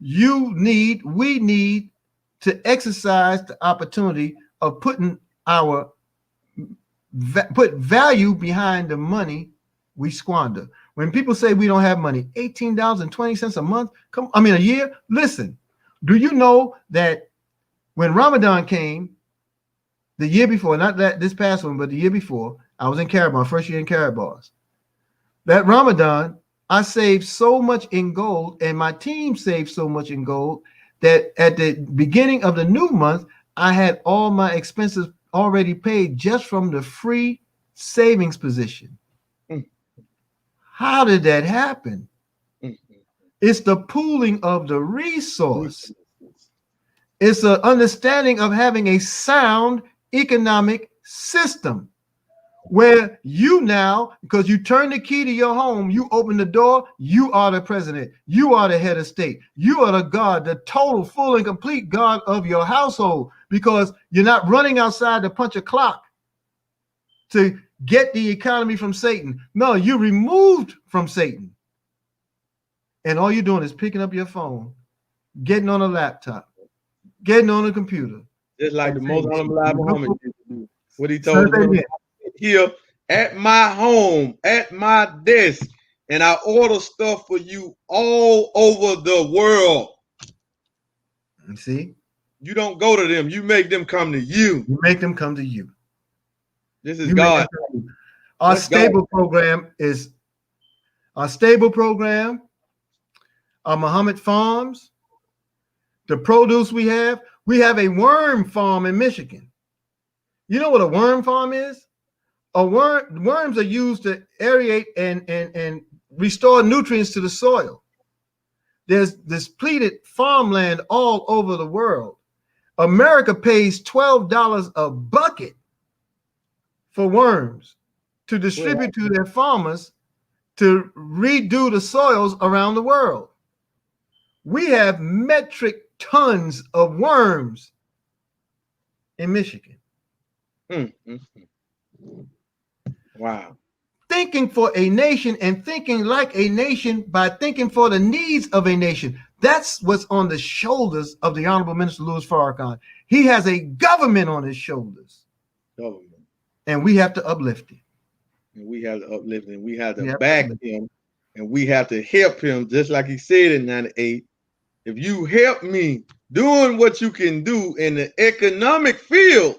We need to exercise the opportunity of put value behind the money we squander. When people say we don't have money, $18.20 a month, a year. Listen, do you know that when Ramadan came the year before, not this past one, but the year before, I was in Carib, my first year in Carib bars. That Ramadan, I saved so much in gold, and my team saved so much in gold that at the beginning of the new month, I had all my expenses already paid just from the free savings position. How did that happen? It's the pooling of the resource. It's an understanding of having a sound economic system where you now, because you turn the key to your home, you open the door, you are the president, you are the head of state, you are the God, the total, full, and complete God of your household, because you're not running outside to punch a clock to get the economy from Satan. No, you removed from Satan. And all you're doing is picking up your phone, getting on a laptop, getting on a computer. Just like the most honorable Muhammad used to do. What he told me here at my home, at my desk, and I order stuff for you all over the world. You see? You don't go to them. You make them come to you. You make them come to you. This is God. Our stable program is our Muhammad Farms, the produce we have. We have a worm farm in Michigan. You know what a worm farm is? Worms are used to aerate and restore nutrients to the soil. There's depleted farmland all over the world. America pays $12 a bucket for worms to distribute to their farmers to redo the soils around the world. We have metric tons of worms in Michigan. Wow. Thinking for a nation and thinking like a nation by thinking for the needs of a nation. That's what's on the shoulders of the Honorable Minister Louis Farrakhan. He has a government on his shoulders. Government. And we have to uplift it. And we have to uplift him. We have to back him. And we have to help him, just like he said in 98. If you help me doing what you can do in the economic field,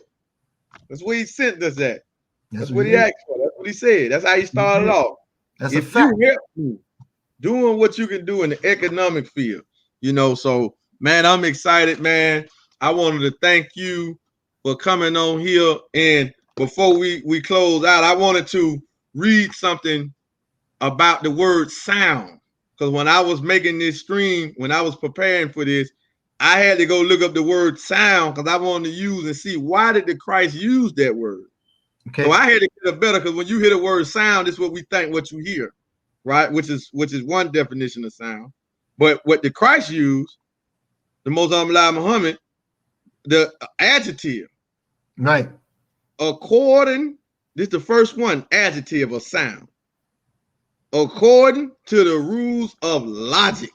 that's where he sent us at. That's what he asked for. That's what he said. That's how he started off. That's if a fact. You help me doing what you can do in the economic field, you know. So, man, I'm excited, man. I wanted to thank you for coming on here. And before we close out, I wanted to read something about the word sound. Because when I was making this stream, when I was preparing for this, I had to go look up the word sound because I wanted to use and see why did the Christ use that word. Okay. So I had to get a better, because when you hear the word sound, it's what we think what you hear, right? Which is one definition of sound. But what the Christ used, the Most High Muhammad, the adjective. Right. According, this is the first one, adjective of sound. According to the rules of logic.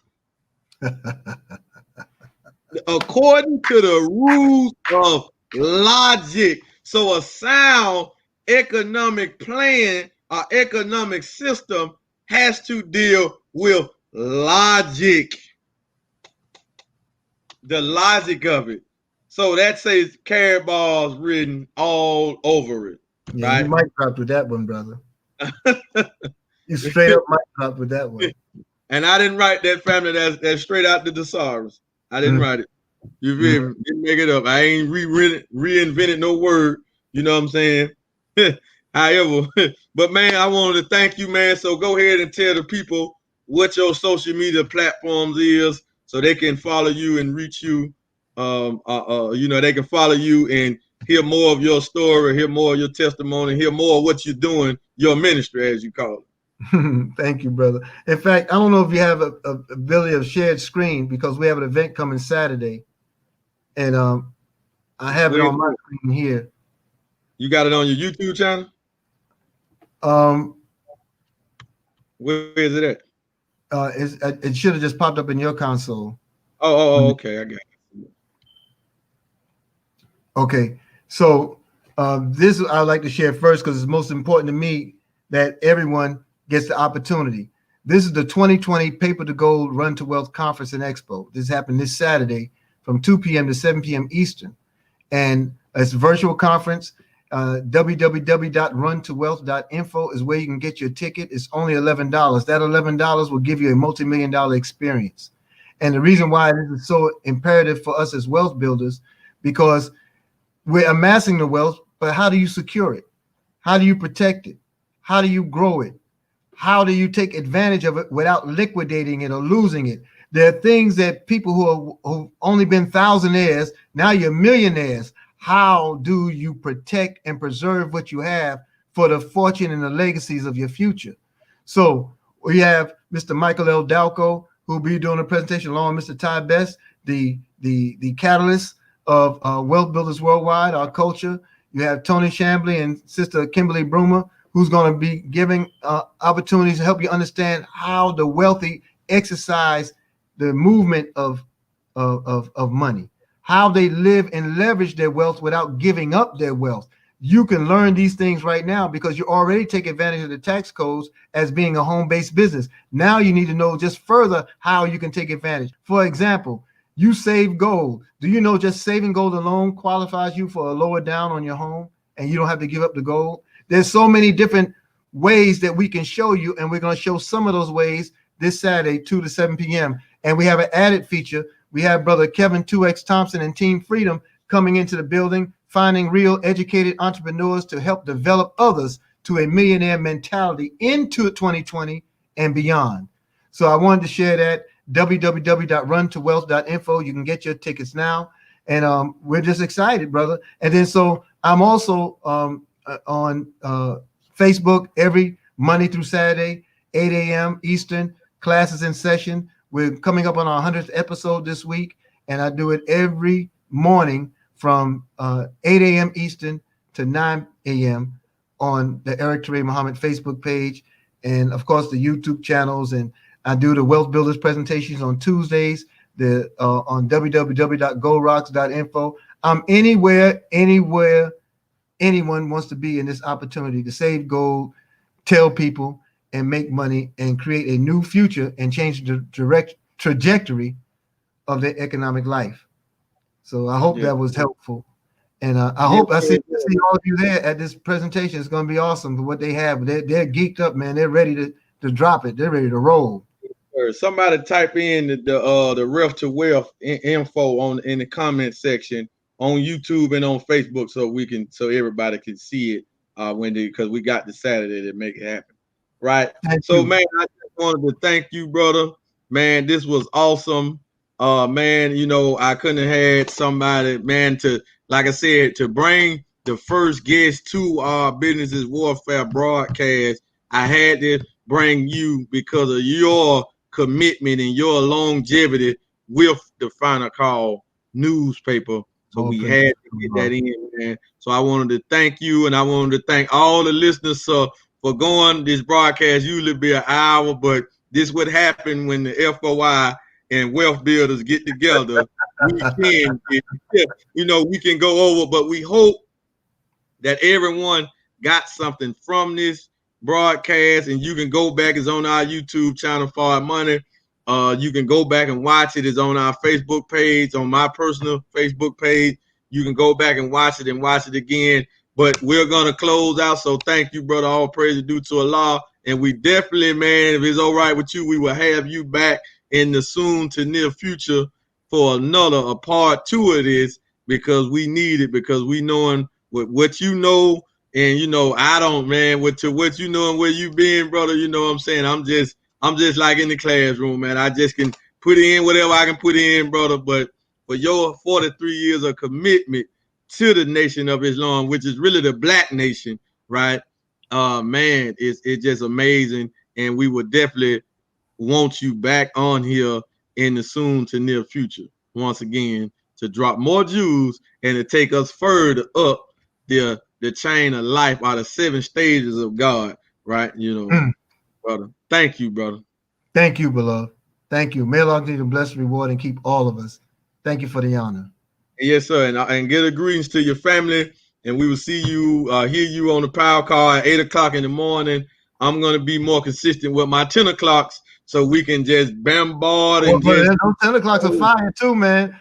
According to the rules of logic. So a sound economic plan or economic system has to deal with logic. The logic of it. So that says carrot balls written all over it. Yeah, right? You might drop with that one, brother. You straight up might drop with that one. And I didn't write that, family. That's straight out the thesaurus. I didn't write it. You feel me? Didn't make it up. I ain't reinvented no word. You know what I'm saying? However, but man, I wanted to thank you, man. So go ahead and tell the people what your social media platforms is, so they can follow you and reach you. You know, they can follow you and hear more of your story, hear more of your testimony, hear more of what you're doing, your ministry, as you call it. Thank you, brother. In fact, I don't know if you have a ability of shared screen, because we have an event coming Saturday, and I have it on my screen here. You got it on your YouTube channel? Where is it at? It should have just popped up in your console. Okay, I got it. Okay, so this I'd like to share first, because it's most important to me that everyone gets the opportunity. This is the 2020 Paper to Gold Run to Wealth Conference and Expo. This happened this Saturday from 2 p.m. to 7 p.m. Eastern. And it's a virtual conference. www.runtowealth.info is where you can get your ticket. It's only $11. That $11 will give you a multi-million-dollar experience. And the reason why this is so imperative for us as wealth builders, because we're amassing the wealth, but how do you secure it? How do you protect it? How do you grow it? How do you take advantage of it without liquidating it or losing it? There are things that people who've only been thousandaires, now you're millionaires. How do you protect and preserve what you have for the fortune and the legacies of your future? So we have Mr. Michael L. Dalco, who will be doing a presentation along with Mr. Ty Best, the catalyst of Wealth Builders Worldwide, our culture. You have Tony Chambly and Sister Kimberly Broomer, who's going to be giving opportunities to help you understand how the wealthy exercise the movement of money, how they live and leverage their wealth without giving up their wealth. You can learn these things right now because you already take advantage of the tax codes as being a home-based business. Now you need to know just further how you can take advantage. For example, you save gold. Do you know just saving gold alone qualifies you for a lower down on your home, and you don't have to give up the gold? There's so many different ways that we can show you, and we're going to show some of those ways this Saturday, 2 to 7 p.m. And we have an added feature We have brother Kevin 2X Thompson and Team Freedom coming into the building, finding real educated entrepreneurs to help develop others to a millionaire mentality into 2020 and beyond. So I wanted to share that. www.runtowealth.info. You can get your tickets now. And we're just excited, brother. And then so I'm also on Facebook every Monday through Saturday, 8 a.m. Eastern, classes in session. We're coming up on our 100th episode this week, and I do it every morning from 8 a.m. Eastern to 9 a.m. on the Eric Ture Muhammad Facebook page, and of course the YouTube channels. And I do the Wealth Builders presentations on Tuesdays, on www.gorocks.info. I'm anywhere anyone wants to be in this opportunity to save gold, tell people, and make money and create a new future and change the direct trajectory of their economic life. So I hope that was helpful. And I hope I see all of you there at this presentation. It's going to be awesome for what they have. They're geeked up, man. They're ready to drop it. They're ready to roll. Somebody type in the Ref to Wealth info in the comment section on YouTube and on Facebook so everybody can see it because we got the Saturday to make it happen. Right. So man, I just wanted to thank you, brother. Man, this was awesome. Man, I couldn't have had somebody, man, to, like I said, to bring the first guest to our Business Warfare broadcast. I had to bring you because of your commitment and your longevity with the Final Call newspaper. So we had to get that in, man. So I wanted to thank you, and I wanted to thank all the listeners for going. This broadcast usually be an hour, but this would happen when the FOI and Wealth Builders get together. We can go over, but we hope that everyone got something from this broadcast, and you can go back. It's on our YouTube channel, Far Money. You can go back and watch it. It's on our Facebook page, on my personal Facebook page. You can go back and watch it again. But we're gonna close out. So thank you, brother. All praise is due to Allah. And we definitely, man, if it's all right with you, we will have you back in the soon to near future for a part 2 of this, because we need it, because we knowing what you know. And I don't, man, what you know and where you been, brother. You know what I'm saying? I'm just like in the classroom, man. I just can put in whatever I can put in, brother. But for your 43 years of commitment to the Nation of Islam, which is really the Black nation, right? Man, it's just amazing. And we would definitely want you back on here in the soon to near future, once again, to drop more jewels and to take us further up the chain of life, out of 7 stages of God, right? Brother. Thank you, brother. Thank you, beloved. Thank you. May Allah continue to bless, reward, and keep all of us. Thank you for the honor. Yes, sir. And get a greetings to your family. And we will see you, hear you on the power call at 8 o'clock in the morning. I'm going to be more consistent with my 10 o'clocks so we can just bombard and those 10 o'clocks are fire too, man.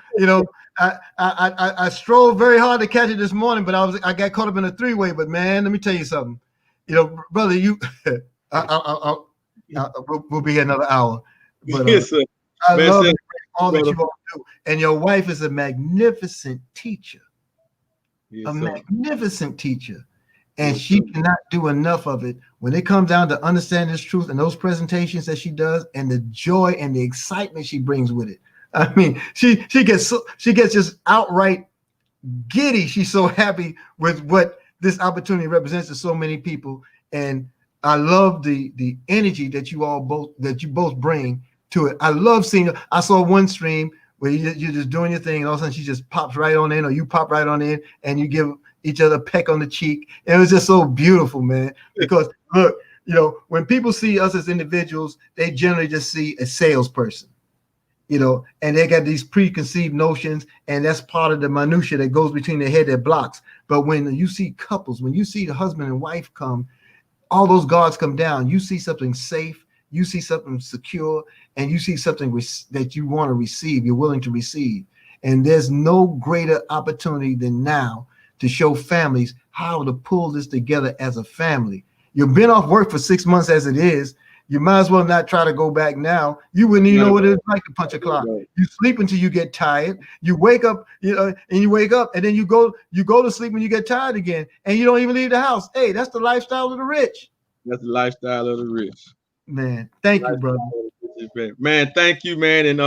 I strove very hard to catch it this morning, but I got caught up in a 3-way. But man, let me tell you something. Brother, we'll be here another hour. But, yes, sir. I love all that you all do. And your wife is a magnificent teacher. Yes, magnificent teacher. And yes, she cannot do enough of it when it comes down to understanding this truth and those presentations that she does and the joy and the excitement she brings with it. I mean, she gets just outright giddy. She's so happy with what this opportunity represents to so many people. And I love the energy that you both bring to it. I love seeing. I saw one stream where you're just doing your thing, and all of a sudden she just pops right on in, or you pop right on in, and you give each other a peck on the cheek. And it was just so beautiful, man. Because look, when people see us as individuals, they generally just see a salesperson, and they got these preconceived notions, and that's part of the minutia that goes between their head that blocks. But when you see couples, when you see the husband and wife come, all those guards come down. You see something safe, you see something secure, and you see something that you want to receive, you're willing to receive. And there's no greater opportunity than now to show families how to pull this together as a family. You've been off work for 6 months as it is. You might as well not try to go back now. You wouldn't even know what it's like to punch a clock. You sleep until you get tired. You wake up, and you wake up, and then you go to sleep when you get tired again, and you don't even leave the house. Hey, that's the lifestyle of the rich. That's the lifestyle of the rich. Man, thank you, brother. Man, thank you, man. And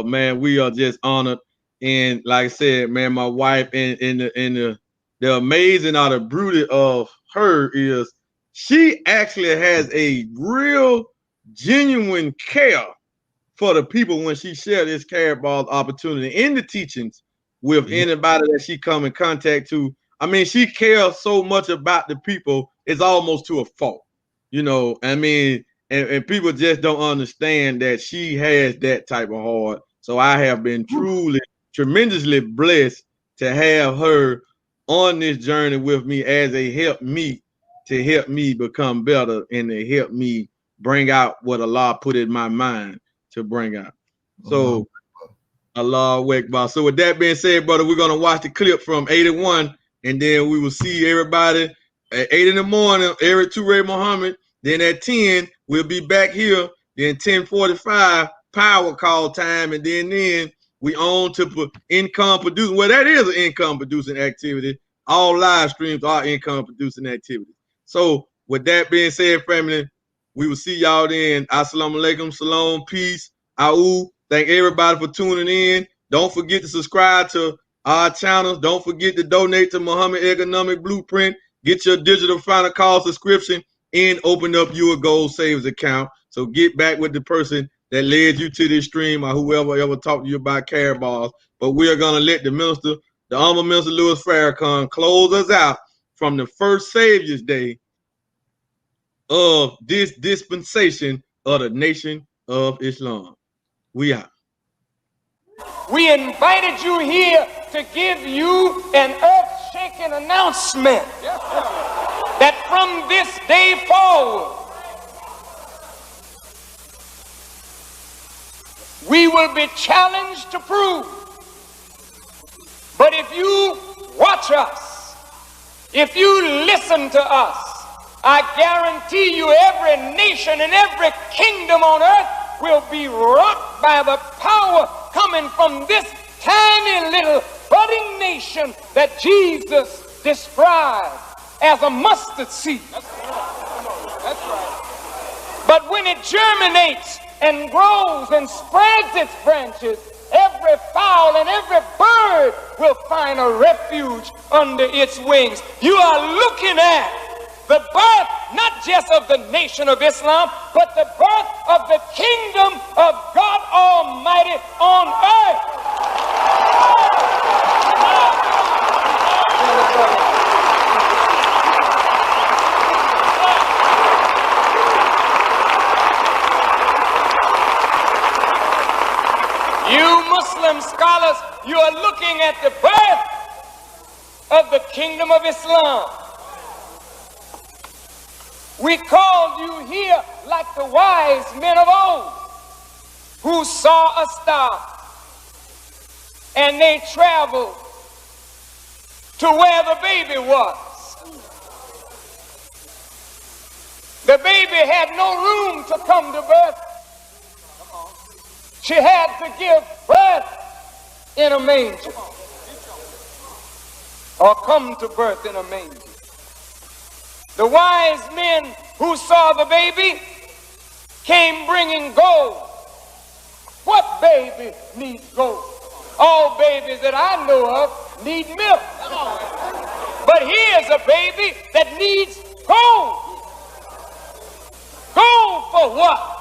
man, we are just honored. And like I said, man, my wife and the amazing or the beauty of her is she actually has a real genuine care for the people when she shares this care about opportunity in the teachings with anybody that she come in contact to. I mean, she cares so much about the people, it's almost to a fault, I mean, and people just don't understand that she has that type of heart. So I have been truly, tremendously blessed to have her on this journey with me as a help me to help me become better and to help me bring out what Allah put in my mind to bring out. So Allah Akbar. So with that being said, brother, we're going to watch the clip from 81 and then we will see everybody at 8 in the morning, Eric Ture Muhammad. Then at 10, we'll be back here. Then 10:45, power call time. And then we on to income producing. Well, that is an income producing activity. All live streams are income producing activities. So with that being said, family, we will see y'all then. Assalamu alaikum, salam, peace, au. Thank everybody for tuning in. Don't forget to subscribe to our channels. Don't forget to donate to Muhammad Economic Blueprint. Get your digital final call subscription and open up your gold savings account. So get back with the person that led you to this stream or whoever ever talked to you about care balls. But we are going to let the minister, the Honorable Minister Louis Farrakhan, close us out from the first Savior's Day of this dispensation of the Nation of Islam. We out. We invited you here to give you an earth-shaking announcement that from this day forward, we will be challenged to prove. But if you watch us, if you listen to us, I guarantee you every nation and every kingdom on earth will be rocked by the power coming from this tiny little budding nation that Jesus described as a mustard seed. That's right. But when it germinates and grows and spreads its branches, every fowl and every bird will find a refuge under its wings. You are looking at the birth, not just of the Nation of Islam, but the birth of the kingdom of God Almighty on earth. You Muslim scholars, you are looking at the birth of the kingdom of Islam. We called you here like the wise men of old who saw a star and they traveled to where the baby was. The baby had no room to come to birth. She had to give birth in a manger or come to birth in a manger. The wise men who saw the baby came bringing gold. What baby needs gold? All babies that I know of need milk. But here's a baby that needs gold. Gold for what?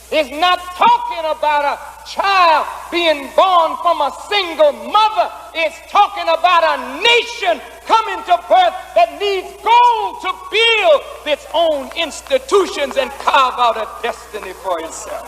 It's not talking about a child being born from a single mother. It's talking about a nation coming to birth that needs gold to build its own institutions and carve out a destiny for itself.